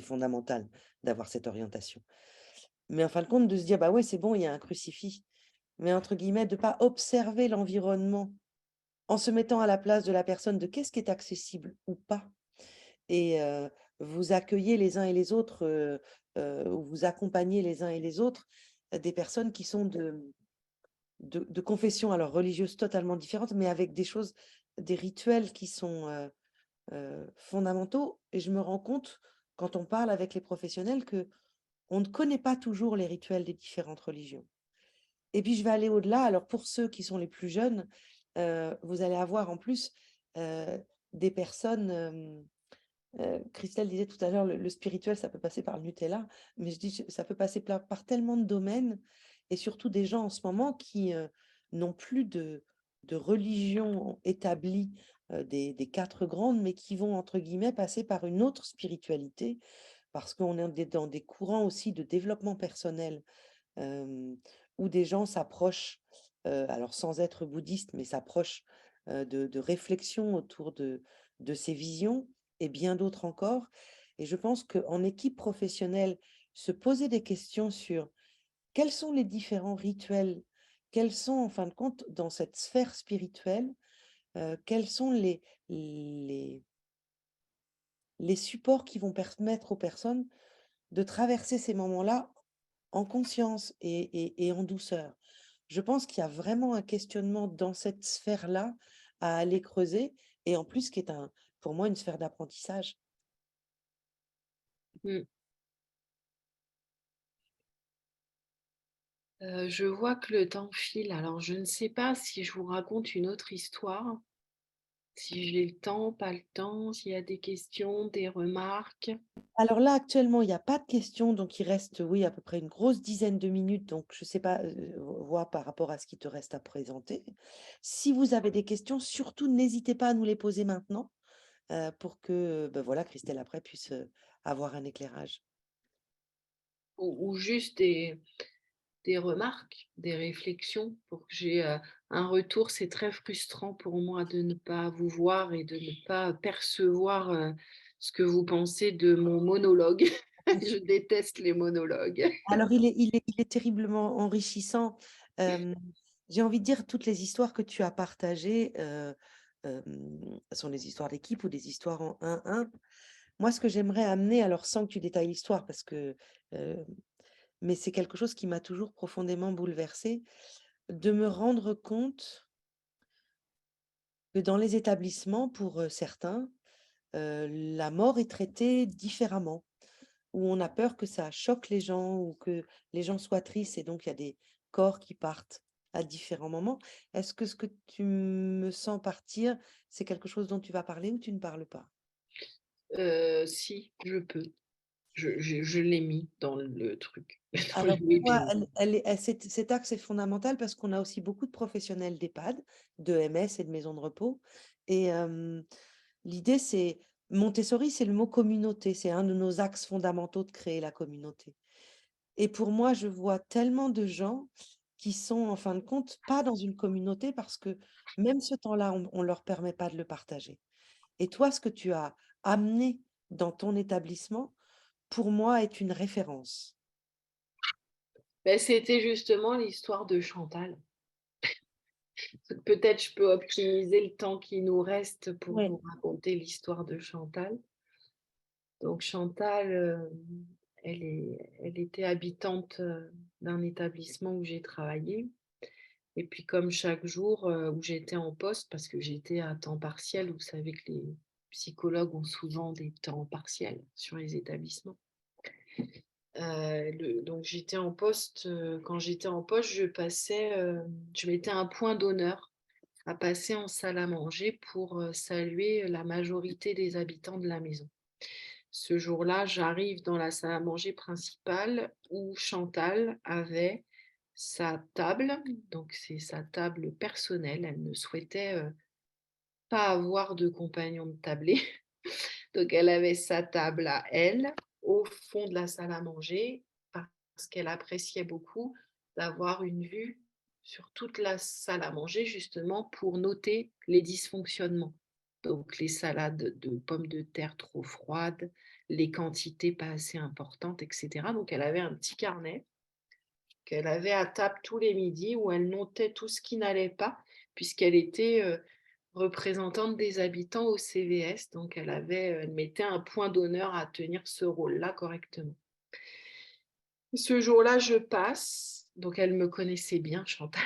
fondamental d'avoir cette orientation. Mais en fin de compte, de se dire: «Bah ouais, c'est bon, il y a un crucifix», mais entre guillemets, de pas observer l'environnement en se mettant à la place de la personne, de qu'est-ce qui est accessible ou pas, et vous accueillez les uns et les autres, ou vous accompagnez les uns et les autres, des personnes qui sont de confessions alors religieuses totalement différentes, mais avec des choses, des rituels qui sont, fondamentaux, et je me rends compte, quand on parle avec les professionnels, que on ne connaît pas toujours les rituels des différentes religions. Et puis je vais aller au-delà. Alors pour ceux qui sont les plus jeunes, vous allez avoir en plus, des personnes, Christelle disait tout à l'heure, le spirituel, ça peut passer par le Nutella, mais je dis, ça peut passer par tellement de domaines, et surtout des gens en ce moment qui n'ont plus de religion établie, des 4 grandes, mais qui vont, entre guillemets, passer par une autre spiritualité, parce qu'on est dans des courants aussi de développement personnel, où des gens s'approchent, alors sans être bouddhistes, mais s'approchent de réflexions autour de ces visions et bien d'autres encore. Et je pense qu'en équipe professionnelle, se poser des questions sur quels sont les différents rituels, quels sont, en fin de compte, dans cette sphère spirituelle, quels sont les, les supports qui vont permettre aux personnes de traverser ces moments-là en conscience et en douceur. Je pense qu'il y a vraiment un questionnement dans cette sphère-là à aller creuser, et en plus qui est pour moi une sphère d'apprentissage. Mm. Je vois que le temps file, alors je ne sais pas si je vous raconte une autre histoire, si j'ai le temps, pas le temps, s'il y a des questions, des remarques. Alors là, actuellement, il n'y a pas de questions, donc il reste, oui, à peu près une grosse dizaine de minutes, donc je ne sais pas, voir par rapport à ce qui te reste à présenter. Si vous avez des questions, surtout n'hésitez pas à nous les poser maintenant, pour que, ben voilà, Christelle après puisse avoir un éclairage. Ou juste des remarques, des réflexions pour que j'ai un retour. C'est très frustrant pour moi de ne pas vous voir et de ne pas percevoir ce que vous pensez de mon monologue. Je déteste les monologues. Alors il est terriblement enrichissant. J'ai envie de dire, toutes les histoires que tu as partagées, sont des histoires d'équipe ou des histoires en 1-1. Moi, ce que j'aimerais amener, alors sans que tu détailles l'histoire parce que, mais c'est quelque chose qui m'a toujours profondément bouleversée, de me rendre compte que dans les établissements, pour, certains, la mort est traitée différemment, où on a peur que ça choque les gens ou que les gens soient tristes, et donc il y a des corps qui partent à différents moments. Est-ce que ce que tu me sens partir, c'est quelque chose dont tu vas parler ou tu ne parles pas? Si, je peux. Je l'ai mis dans le truc, dans le Alors, pour moi, webinaire. cet axe est fondamental parce qu'on a aussi beaucoup de professionnels d'EHPAD, de MS et de maisons de repos. Et l'idée, c'est Montessori, c'est le mot communauté. C'est un de nos axes fondamentaux de créer la communauté. Et pour moi, je vois tellement de gens qui sont, en fin de compte, pas dans une communauté parce que même ce temps-là, on ne leur permet pas de le partager. Et toi, ce que tu as amené dans ton établissement, pour moi, est une référence. Ben, c'était justement l'histoire de Chantal. Peut-être je peux optimiser le temps qui nous reste pour Ouais. vous raconter l'histoire de Chantal. Donc Chantal, elle était habitante d'un établissement où j'ai travaillé. Et puis comme chaque jour où j'étais en poste, parce que j'étais à temps partiel, vous savez que les psychologues ont souvent des temps partiels sur les établissements. Donc j'étais en poste, quand j'étais en poste, je mettais un point d'honneur à passer en salle à manger pour saluer la majorité des habitants de la maison. Ce jour-là, j'arrive dans la salle à manger principale où Chantal avait sa table, donc c'est sa table personnelle. Elle ne souhaitait pas avoir de compagnon de tablée. Donc elle avait sa table à elle, au fond de la salle à manger, parce qu'elle appréciait beaucoup d'avoir une vue sur toute la salle à manger, justement pour noter les dysfonctionnements. Donc les salades de pommes de terre trop froides, les quantités pas assez importantes, etc. Donc elle avait un petit carnet qu'elle avait à table tous les midis où elle notait tout ce qui n'allait pas, puisqu'elle était représentante des habitants au CVS. Donc elle mettait un point d'honneur à tenir ce rôle-là correctement. Ce jour-là, je passe, donc elle me connaissait bien, Chantal,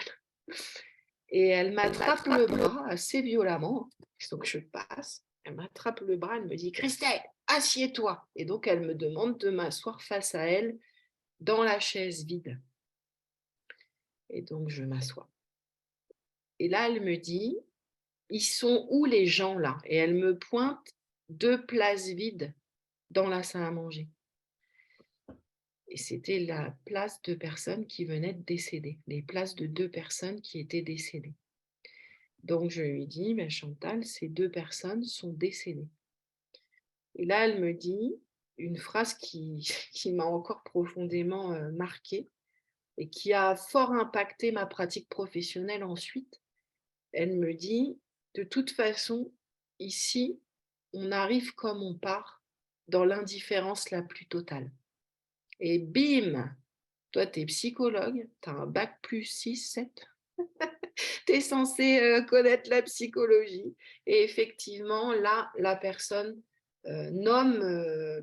et elle m'attrape le bras assez violemment. Donc je passe, elle m'attrape le bras, elle me dit « Christelle, assieds-toi ». Et donc elle me demande de m'asseoir face à elle dans la chaise vide. Et donc je m'assois. Et là, elle me dit « Ils sont où les gens là ?» Et elle me pointe 2 places vides dans la salle à manger. Et c'était la place de personnes qui venaient de décéder, les places de 2 personnes qui étaient décédées. Donc je lui dis, mais Chantal, ces 2 personnes sont décédées. Et là, elle me dit une phrase qui m'a encore profondément marquée et qui a fort impacté ma pratique professionnelle ensuite. Elle me dit, de toute façon, ici, on arrive comme on part, dans l'indifférence la plus totale. Et bim, toi, tu es psychologue, tu as un bac plus 6, 7. Tu es censé connaître la psychologie. Et effectivement, là, la personne nomme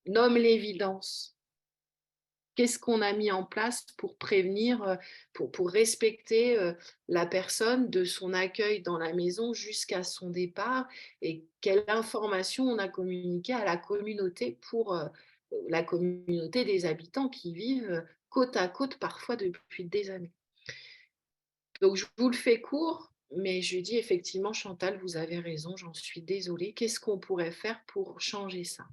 l'évidence. Qu'est-ce qu'on a mis en place pour prévenir, pour respecter la personne de son accueil dans la maison jusqu'à son départ, et quelle information on a communiquée à la communauté pour la communauté des habitants qui vivent côte à côte parfois depuis des années. Donc je vous le fais court, mais je dis effectivement, Chantal, vous avez raison, j'en suis désolée. Qu'est-ce qu'on pourrait faire pour changer ça ?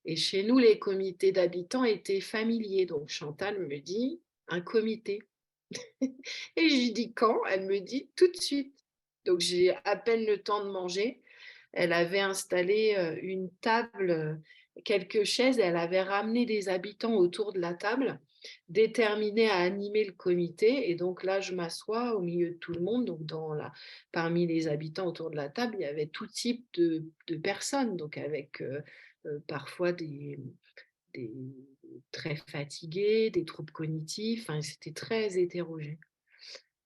Et chez nous, les comités d'habitants étaient familiers. Donc Chantal me dit, un comité. Et je lui dis quand ? Elle me dit tout de suite. Donc j'ai à peine le temps de manger. Elle avait installé une table, quelques chaises, et elle avait ramené des habitants autour de la table, déterminés à animer le comité. Et donc là, je m'assois au milieu de tout le monde. Donc parmi les habitants autour de la table, il y avait tout type de personnes, donc avec parfois des très fatigués, des troubles cognitifs. Enfin, c'était très hétérogène.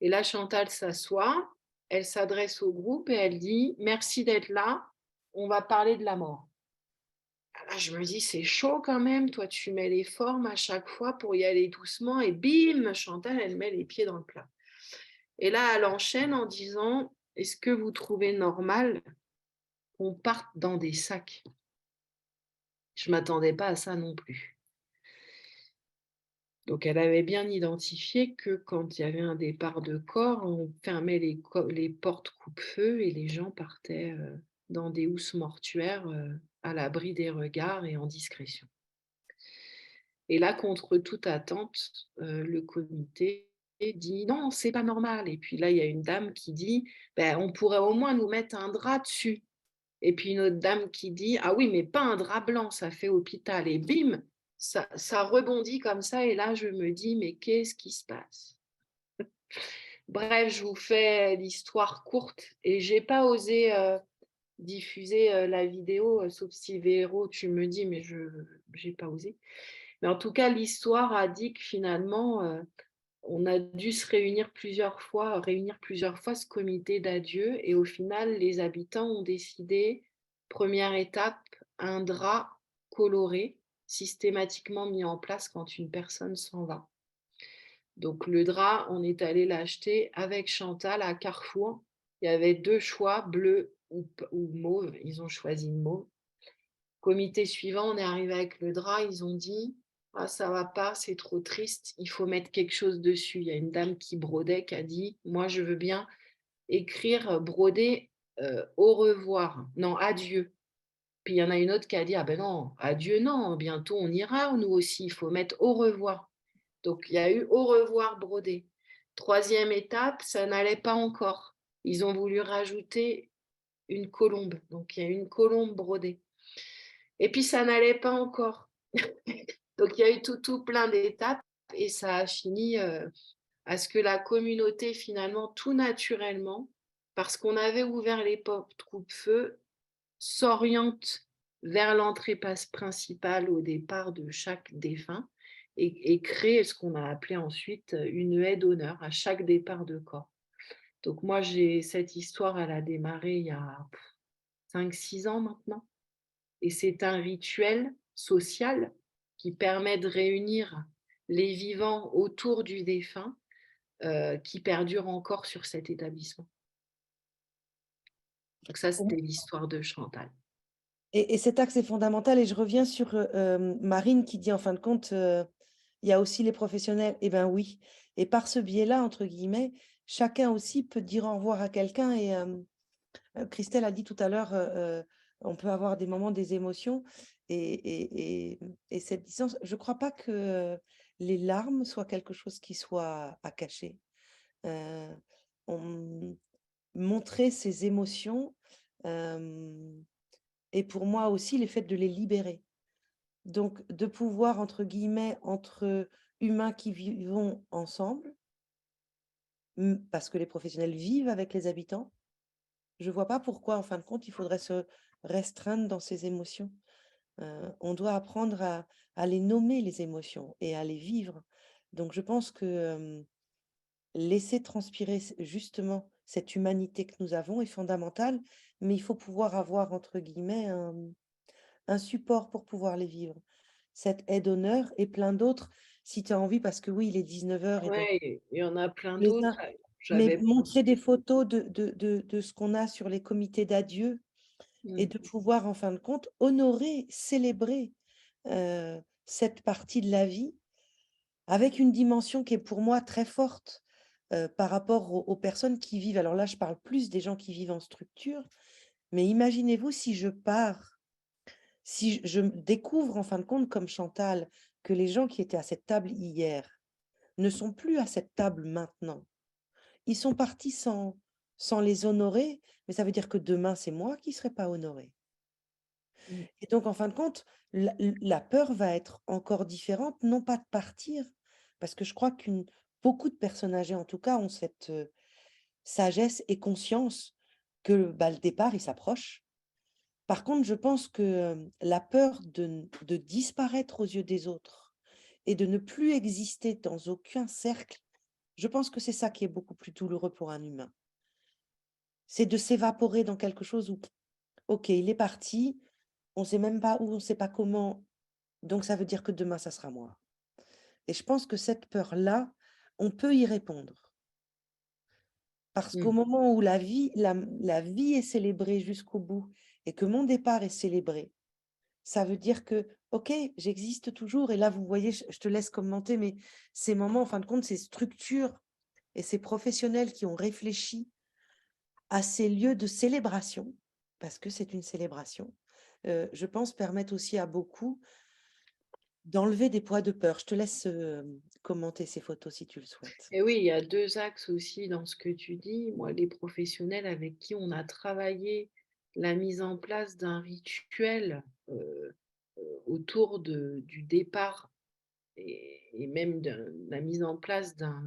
Et là, Chantal s'assoit, elle s'adresse au groupe et elle dit « Merci d'être là, on va parler de la mort ». Là, je me dis, c'est chaud quand même, toi tu mets les formes à chaque fois pour y aller doucement, et bim, Chantal, elle met les pieds dans le plat. Et là, elle enchaîne en disant, est-ce que vous trouvez normal qu'on parte dans des sacs ? Je ne m'attendais pas à ça non plus. Donc, elle avait bien identifié que quand il y avait un départ de corps, on fermait les portes coupe-feu et les gens partaient dans des housses mortuaires à l'abri des regards et en discrétion. Et là, contre toute attente, le comité dit: «Non, c'est pas normal» et puis là, il y a une dame qui dit: «Ben, on pourrait au moins nous mettre un drap dessus» et puis une autre dame qui dit: «Ah oui, mais pas un drap blanc, ça fait hôpital» et bim, ça rebondit comme ça et là, je me dis: «Mais qu'est-ce qui se passe?» Bref, je vous fais l'histoire courte et j'ai pas osé, diffuser, la vidéo, sauf si Véro, tu me dis, mais j'ai pas osé. Mais en tout cas, l'histoire a dit que finalement, on a dû se réunir plusieurs fois ce comité d'adieu et au final, les habitants ont décidé, première étape, un drap coloré systématiquement mis en place quand une personne s'en va. Donc le drap, on est allé l'acheter avec Chantal à Carrefour. Il y avait 2 choix, bleu ou mauve. Ils ont choisi le mauve. Comité suivant, on est arrivé avec le drap. Ils ont dit: «Ah, ça va pas, c'est trop triste, il faut mettre quelque chose dessus». Il y a une dame qui brodait qui a dit: «Moi, je veux bien écrire, broder, au revoir, non, adieu». Puis il y en a une autre qui a dit: «Ah ben non, adieu non, bientôt on ira nous aussi, il faut mettre au revoir». Donc il y a eu au revoir brodé. Troisième étape, ça n'allait pas encore. Ils ont voulu rajouter une colombe, donc il y a une colombe brodée. Et puis ça n'allait pas encore. Donc il y a eu tout plein d'étapes et ça a fini, à ce que la communauté finalement, tout naturellement, parce qu'on avait ouvert les portes coupe-feu, s'oriente vers l'entrée principale au départ de chaque défunt et crée ce qu'on a appelé ensuite une haie d'honneur à chaque départ de corps. Donc moi, cette histoire, elle a démarré il y a 5-6 ans maintenant et c'est un rituel social qui permet de réunir les vivants autour du défunt, qui perdure encore sur cet établissement. Donc ça, c'était l'histoire de Chantal. Et cet axe est fondamental et je reviens sur, Marine qui dit en fin de compte, il y a aussi les professionnels. Eh ben oui et par ce biais-là, entre guillemets, chacun aussi peut dire au revoir à quelqu'un et Christelle a dit tout à l'heure, on peut avoir des moments, des émotions et cette distance, je ne crois pas que les larmes soient quelque chose qui soit à cacher. Heu, on montrer ses émotions, hem et pour moi aussi le fait de les libérer. Donc de pouvoir entre guillemets, entre humains qui vivons ensemble, parce que les professionnels vivent avec les habitants, je vois pas pourquoi en fin de compte il faudrait se restreindre dans ses émotions. On doit apprendre à les nommer les émotions et à les vivre. Donc je pense que, laisser transpirer justement cette humanité que nous avons est fondamental, mais il faut pouvoir avoir entre guillemets un support pour pouvoir les vivre. Cette aide d'honneur et plein d'autres, si tu as envie, parce que oui, il est 19h et donc Ouais, il y en a plein les d'autres. uns mais J'avais montrer des pensé. photos de ce qu'on a sur les comités d'adieu et Mmh. de pouvoir, en fin de compte, honorer, célébrer, cette partie de la vie avec une dimension qui est pour moi très forte, par rapport aux personnes qui vivent. Alors là, je parle plus des gens qui vivent en structure, mais imaginez-vous si je pars, si je découvre en fin de compte, comme Chantal, que les gens qui étaient à cette table hier ne sont plus à cette table maintenant. Ils sont partis sans les honorer, mais ça veut dire que demain, c'est moi qui ne serai pas honorée. Mmh. Et donc, en fin de compte, la peur va être encore différente, non pas de partir, parce que je crois beaucoup de personnes âgées, en tout cas, ont cette sagesse et conscience que bah, le départ, il s'approche. Par contre, je pense que la peur de disparaître aux yeux des autres et de ne plus exister dans aucun cercle, je pense que c'est ça qui est beaucoup plus douloureux pour un humain. C'est de s'évaporer dans quelque chose où, ok, il est parti, on ne sait même pas où, on ne sait pas comment, donc ça veut dire que demain, ça sera moi. Et je pense que cette peur-là, on peut y répondre. Parce qu'au Mmh. moment où la vie est célébrée jusqu'au bout et que mon départ est célébré, ça veut dire que, OK, j'existe toujours. Et là, vous voyez, je te laisse commenter, mais ces moments, en fin de compte, ces structures et ces professionnels qui ont réfléchi à ces lieux de célébration, parce que c'est une célébration, je pense permettent aussi à beaucoup d'enlever des poids de peur. Je te laisse commenter ces photos si tu le souhaites. Et oui, il y a 2 axes aussi dans ce que tu dis. Moi, les professionnels avec qui on a travaillé la mise en place d'un rituel, autour du départ et même la mise en place d'un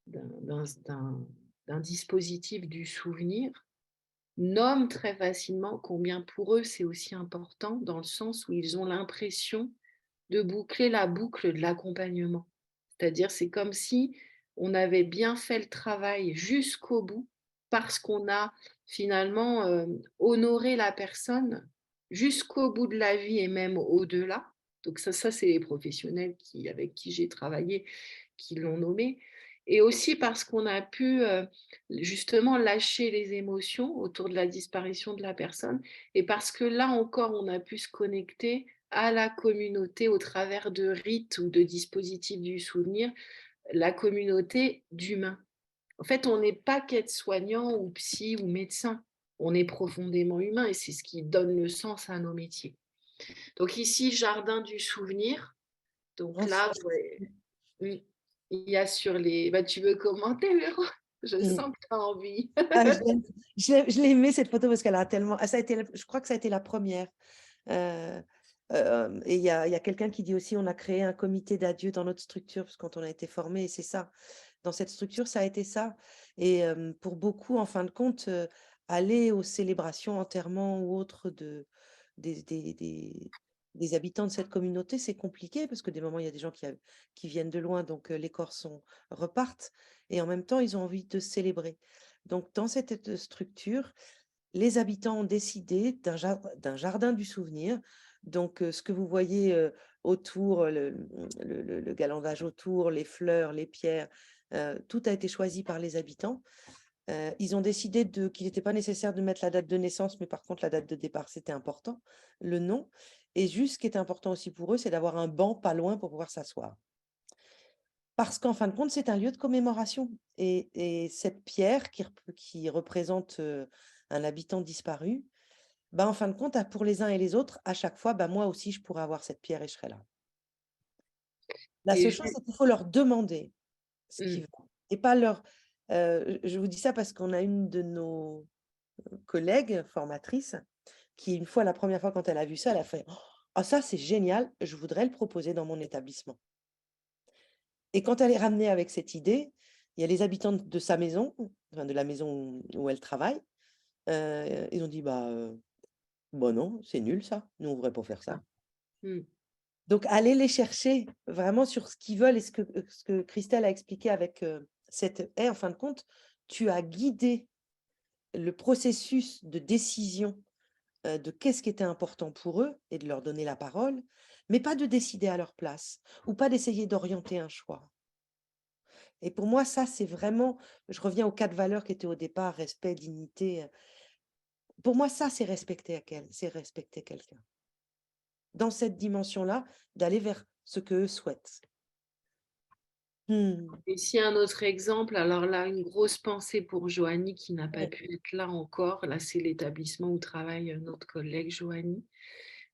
d'un d'un d'un dispositif du souvenir, nomment très facilement combien pour eux c'est aussi important, dans le sens où ils ont l'impression de boucler la boucle de l'accompagnement. C'est-à-dire, c'est comme si on avait bien fait le travail jusqu'au bout, parce qu'on a finalement honoré la personne jusqu'au bout de la vie et même au-delà. Donc ça c'est les professionnels avec qui j'ai travaillé qui l'ont nommé. Et aussi parce qu'on a pu justement lâcher les émotions autour de la disparition de la personne, et parce que là encore, on a pu se connecter à la communauté au travers de rites ou de dispositifs du souvenir, la communauté d'humains. En fait, on n'est pas qu'aide-soignant ou psy ou médecin, on est profondément humain et c'est ce qui donne le sens à nos métiers. Donc ici, jardin du souvenir. Donc Oh, là, il y a sur les... Bah, tu veux commenter, Véro? Je sens que tu as envie. Ah, je l'ai aimée cette photo parce qu'elle a tellement. Ça a été, je crois que ça a été la première. Et il y a quelqu'un qui dit aussi on a créé un comité d'adieu dans notre structure, parce que quand on a été formé, et c'est ça. Dans cette structure, ça a été ça. Et pour beaucoup, en fin de compte, aller aux célébrations, enterrements ou autres des, des, des, des habitants de cette communauté, c'est compliqué parce que des moments, il y a des gens qui viennent de loin, donc les corps repartent. Et en même temps, ils ont envie de célébrer. Donc, dans cette structure, les habitants ont décidé d'un jardin du souvenir. Donc, ce que vous voyez autour, le galandage autour, les fleurs, les pierres, tout a été choisi par les habitants. Ils ont décidé qu'il n'était pas nécessaire de mettre la date de naissance, mais par contre, la date de départ, c'était important, le nom. Et juste, ce qui était important aussi pour eux, c'est d'avoir un banc pas loin pour pouvoir s'asseoir. Parce qu'en fin de compte, c'est un lieu de commémoration. Et cette pierre qui représente un habitant disparu, en fin de compte, pour les uns et les autres, à chaque fois, moi aussi, je pourrais avoir cette pierre et je serai là. La seule chose, c'est qu'il faut leur demander ce qu'ils veulent. Et pas leur... je vous dis ça parce qu'on a une de nos collègues formatrices qui, une fois, la première fois, quand elle a vu ça, elle a fait « Ah, ça, c'est génial, je voudrais le proposer dans mon établissement. » Et quand elle est ramenée avec cette idée, il y a les habitants de sa maison, enfin de la maison où elle travaille, ils ont dit non, c'est nul ça, nous on ne voudrait pas faire ça. Donc allez les chercher vraiment sur ce qu'ils veulent, et ce que Christelle a expliqué avec cette haie, en fin de compte, tu as guidé le processus de décision de qu'est-ce qui était important pour eux et de leur donner la parole, mais pas de décider à leur place ou pas d'essayer d'orienter un choix. Et pour moi, ça, c'est vraiment, je reviens aux 4 valeurs qui étaient au départ, respect, dignité. Pour moi, ça, c'est respecter quelqu'un. Dans cette dimension-là, d'aller vers ce qu'eux souhaitent. Ici, un autre exemple, alors là, une grosse pensée pour Joanie qui n'a pas pu être là encore. Là, c'est l'établissement où travaille notre collègue Joanie.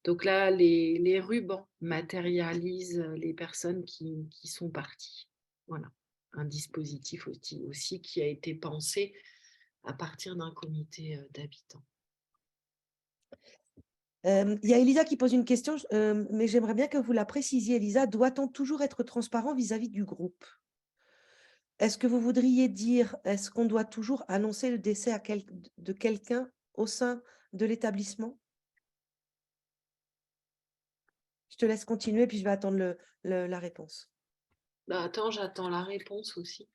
Donc là, les rubans matérialisent les personnes qui sont parties. Voilà, un dispositif aussi qui a été pensé à partir d'un comité d'habitants. Il y a Elisa qui pose une question, mais j'aimerais bien que vous la précisiez, Elisa. Doit-on toujours être transparent vis-à-vis du groupe? Est-ce que vous voudriez dire, est-ce qu'on doit toujours annoncer le décès de quelqu'un au sein de l'établissement? Je te laisse continuer, puis je vais attendre la réponse. Attends, j'attends la réponse aussi.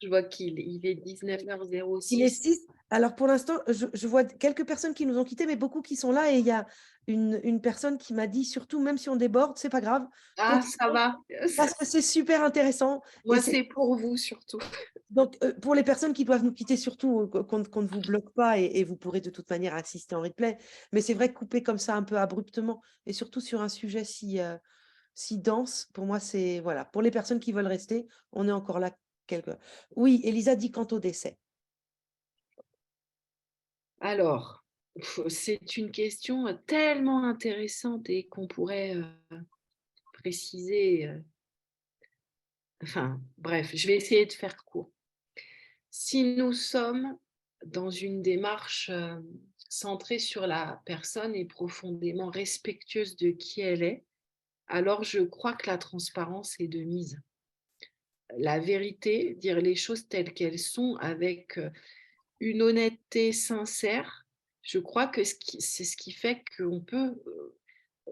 Je vois qu'il est 19h06. Il est 6. Alors, pour l'instant, je vois quelques personnes qui nous ont quittés, mais beaucoup qui sont là. Et il y a une personne qui m'a dit, surtout, même si on déborde, c'est pas grave. Ah, ça va. Parce que c'est super intéressant. Moi, c'est pour vous, surtout. Donc, pour les personnes qui doivent nous quitter, surtout, qu'on ne vous bloque pas et vous pourrez de toute manière assister en replay. Mais c'est vrai que couper comme ça un peu abruptement, et surtout sur un sujet si dense, pour moi, c'est... Voilà. Pour les personnes qui veulent rester, on est encore là. Oui, Elisa dit quant au décès. Alors, C'est une question tellement intéressante et qu'on pourrait préciser. Enfin, bref, je vais essayer de faire court. Si nous sommes dans une démarche centrée sur la personne et profondément respectueuse de qui elle est, alors je crois que la transparence est de mise. La vérité, dire les choses telles qu'elles sont avec une honnêteté sincère, je crois que c'est ce qui fait qu'on peut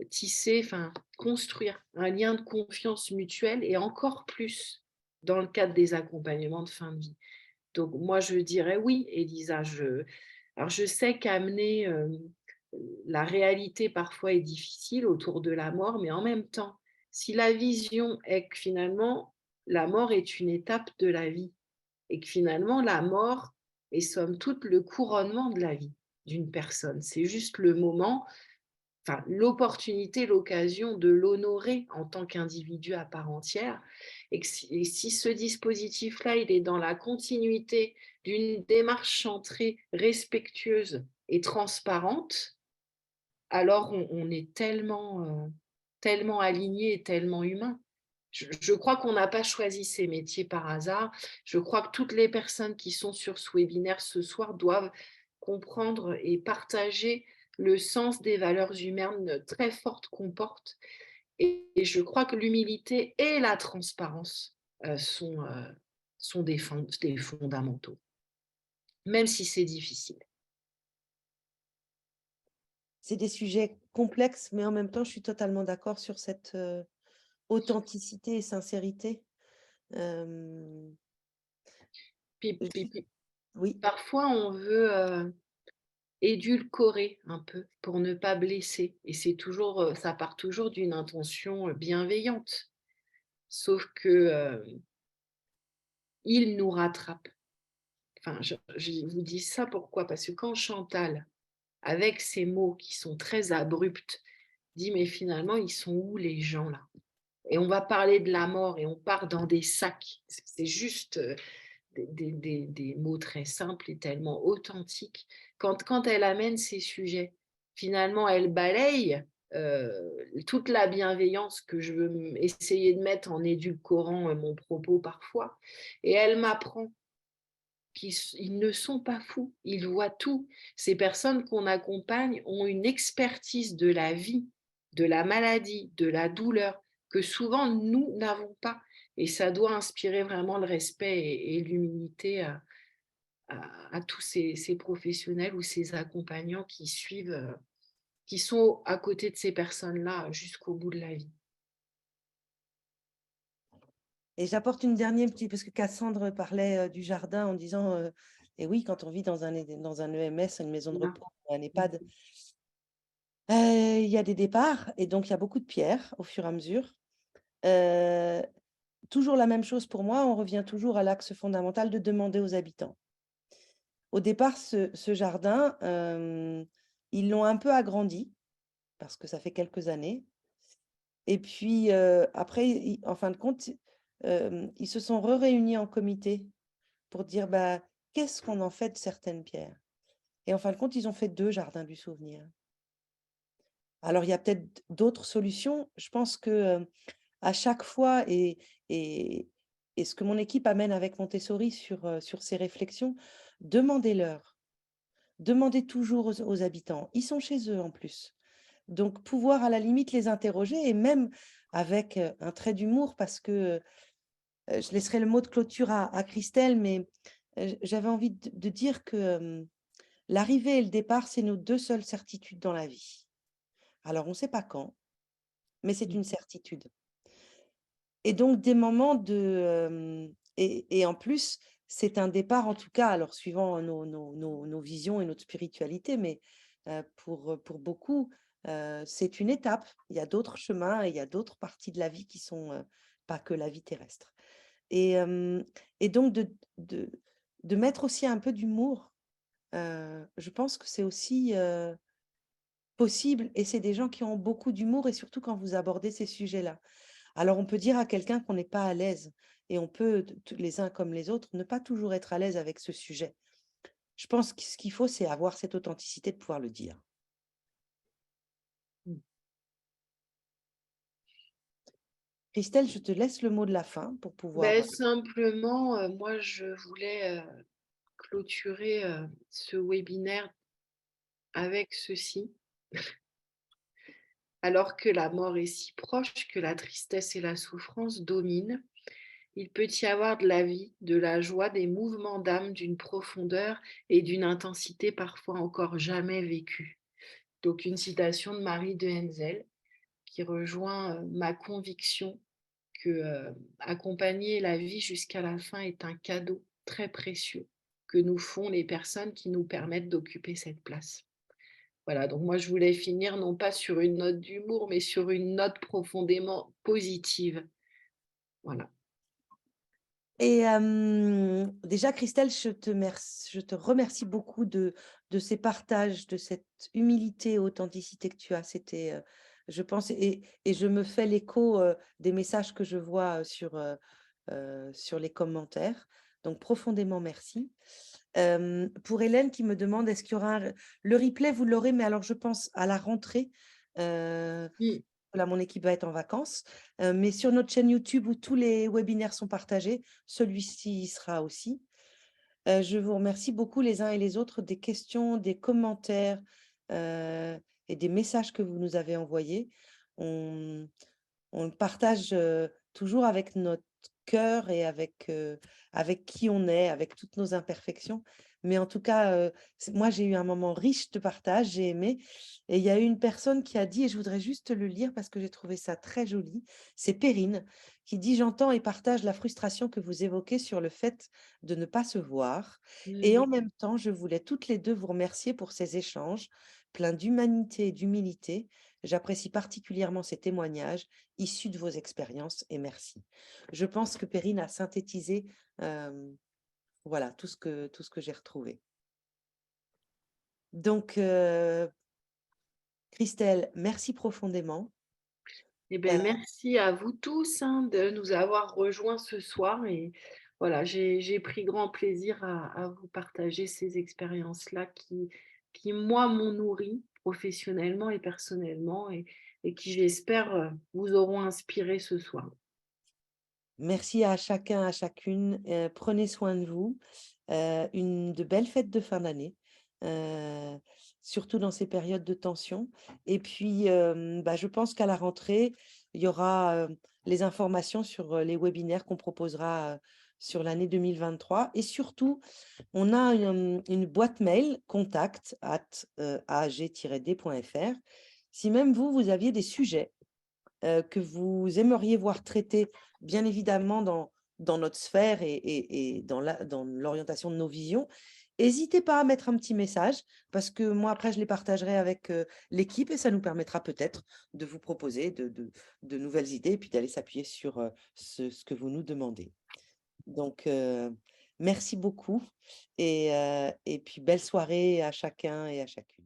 tisser, enfin construire un lien de confiance mutuelle et encore plus dans le cadre des accompagnements de fin de vie. Donc moi, je dirais oui, Elisa. Alors je sais qu'amener la réalité parfois est difficile autour de la mort, mais en même temps, si la vision est que finalement, la mort est une étape de la vie et que finalement, la mort est somme toute le couronnement de la vie d'une personne. C'est juste le moment, enfin, l'opportunité, l'occasion de l'honorer en tant qu'individu à part entière. Et si ce dispositif-là, il est dans la continuité d'une démarche centrée, respectueuse et transparente, alors on est tellement aligné et tellement humain. Je crois qu'on n'a pas choisi ces métiers par hasard. Je crois que toutes les personnes qui sont sur ce webinaire ce soir doivent comprendre et partager le sens des valeurs humaines très fortes qu'on porte. Et je crois que l'humilité et la transparence sont des fondamentaux, même si c'est difficile. C'est des sujets complexes, mais en même temps, je suis totalement d'accord sur cette authenticité et sincérité. Puis, Oui, parfois, on veut édulcorer un peu pour ne pas blesser. Et ça part toujours d'une intention bienveillante. Sauf que il nous rattrape. Enfin, je vous dis ça pourquoi? Parce que quand Chantal, avec ces mots qui sont très abrupts, dit mais finalement, ils sont où les gens là? Et on va parler de la mort et on part dans des sacs. C'est juste des mots très simples et tellement authentiques. Quand elle amène ces sujets, finalement, elle balaye toute la bienveillance que je veux essayer de mettre en édulcorant mon propos parfois. Et elle m'apprend qu'ils ne sont pas fous, ils voient tout. Ces personnes qu'on accompagne ont une expertise de la vie, de la maladie, de la douleur, que souvent nous n'avons pas. Et ça doit inspirer vraiment le respect et l'humilité à tous ces professionnels ou ces accompagnants qui suivent, qui sont à côté de ces personnes-là jusqu'au bout de la vie. et j'apporte une dernière petite, parce que Cassandre parlait du jardin en disant, et oui, quand on vit dans un EMS, une maison de repos, un EHPAD, il y a des départs, et donc il y a beaucoup de pierres au fur et à mesure. Toujours la même chose pour moi, on revient toujours à l'axe fondamental de demander aux habitants. Au départ, ce jardin, ils l'ont un peu agrandi, parce que ça fait quelques années. Et puis, après, en fin de compte, ils se sont réunis en comité pour dire, bah, qu'est-ce qu'on en fait de certaines pierres? Et en fin de compte, ils ont fait 2 jardins du souvenir. Alors, il y a peut-être d'autres solutions. Je pense que, à chaque fois, et ce que mon équipe amène avec Montessori sur ces réflexions, demandez-leur. Demandez toujours aux habitants. Ils sont chez eux en plus. Donc, pouvoir à la limite les interroger, et même avec un trait d'humour, parce que je laisserai le mot de clôture à Christelle, mais j'avais envie de dire que l'arrivée et le départ, c'est nos 2 seules certitudes dans la vie. Alors, on ne sait pas quand, mais c'est une certitude. Et donc, des moments et en plus, c'est un départ, en tout cas, alors suivant nos visions et notre spiritualité, mais pour beaucoup, c'est une étape. Il y a d'autres chemins et il y a d'autres parties de la vie qui sont pas que la vie terrestre. Et, et donc, de mettre aussi un peu d'humour, je pense que c'est aussi possible, et c'est des gens qui ont beaucoup d'humour, et surtout quand vous abordez ces sujets-là. Alors, on peut dire à quelqu'un qu'on n'est pas à l'aise, et on peut, les uns comme les autres, ne pas toujours être à l'aise avec ce sujet. Je pense que ce qu'il faut, c'est avoir cette authenticité de pouvoir le dire. Christelle, je te laisse le mot de la fin pour pouvoir... Simplement, moi, je voulais clôturer ce webinaire avec ceci. Alors que la mort est si proche, que la tristesse et la souffrance dominent, il peut y avoir de la vie, de la joie, des mouvements d'âme d'une profondeur et d'une intensité parfois encore jamais vécue. Donc une citation de Marie de Henzel qui rejoint ma conviction que accompagner la vie jusqu'à la fin est un cadeau très précieux que nous font les personnes qui nous permettent d'occuper cette place. Voilà, donc moi je voulais finir non pas sur une note d'humour, mais sur une note profondément positive. Voilà. Et déjà, Christelle, je te remercie beaucoup de ces partages, de cette humilité et authenticité que tu as. C'était, je pense, et je me fais l'écho des messages que je vois sur les commentaires. Donc, profondément merci. Pour Hélène qui me demande, est-ce qu'il y aura le replay, vous l'aurez, mais alors je pense à la rentrée. Là, mon équipe va être en vacances, mais sur notre chaîne YouTube où tous les webinaires sont partagés, celui-ci y sera aussi. Je vous remercie beaucoup les uns et les autres des questions, des commentaires et des messages que vous nous avez envoyés. On le partage toujours avec notre cœur et avec qui on est, avec toutes nos imperfections. Mais en tout cas, moi, j'ai eu un moment riche de partage, j'ai aimé. Et il y a eu une personne qui a dit, et je voudrais juste le lire parce que j'ai trouvé ça très joli, c'est Perrine, qui dit: «J'entends et partage la frustration que vous évoquez sur le fait de ne pas se voir. Et en même temps, je voulais toutes les deux vous remercier pour ces échanges pleins d'humanité et d'humilité. J'apprécie particulièrement ces témoignages issus de vos expériences et merci.» Je pense que Perrine a synthétisé voilà, tout ce que j'ai retrouvé. Donc, Christelle, merci profondément. Merci à vous tous de nous avoir rejoints ce soir. Et voilà, j'ai pris grand plaisir à vous partager ces expériences-là qui, moi, m'ont nourri professionnellement et personnellement et qui, j'espère, vous auront inspiré ce soir. Merci à chacun, à chacune. Prenez soin de vous. De belles fêtes de fin d'année, surtout dans ces périodes de tension. Et puis, je pense qu'à la rentrée, il y aura les informations sur les webinaires qu'on proposera sur l'année 2023. Et surtout, on a une boîte mail contact@ag-d.fr. Si même vous aviez des sujets que vous aimeriez voir traités, bien évidemment, dans notre sphère et dans l'orientation de nos visions, n'hésitez pas à mettre un petit message, parce que moi, après, je les partagerai avec l'équipe et ça nous permettra peut-être de vous proposer de nouvelles idées et puis d'aller s'appuyer sur ce que vous nous demandez. Donc, merci beaucoup et puis belle soirée à chacun et à chacune.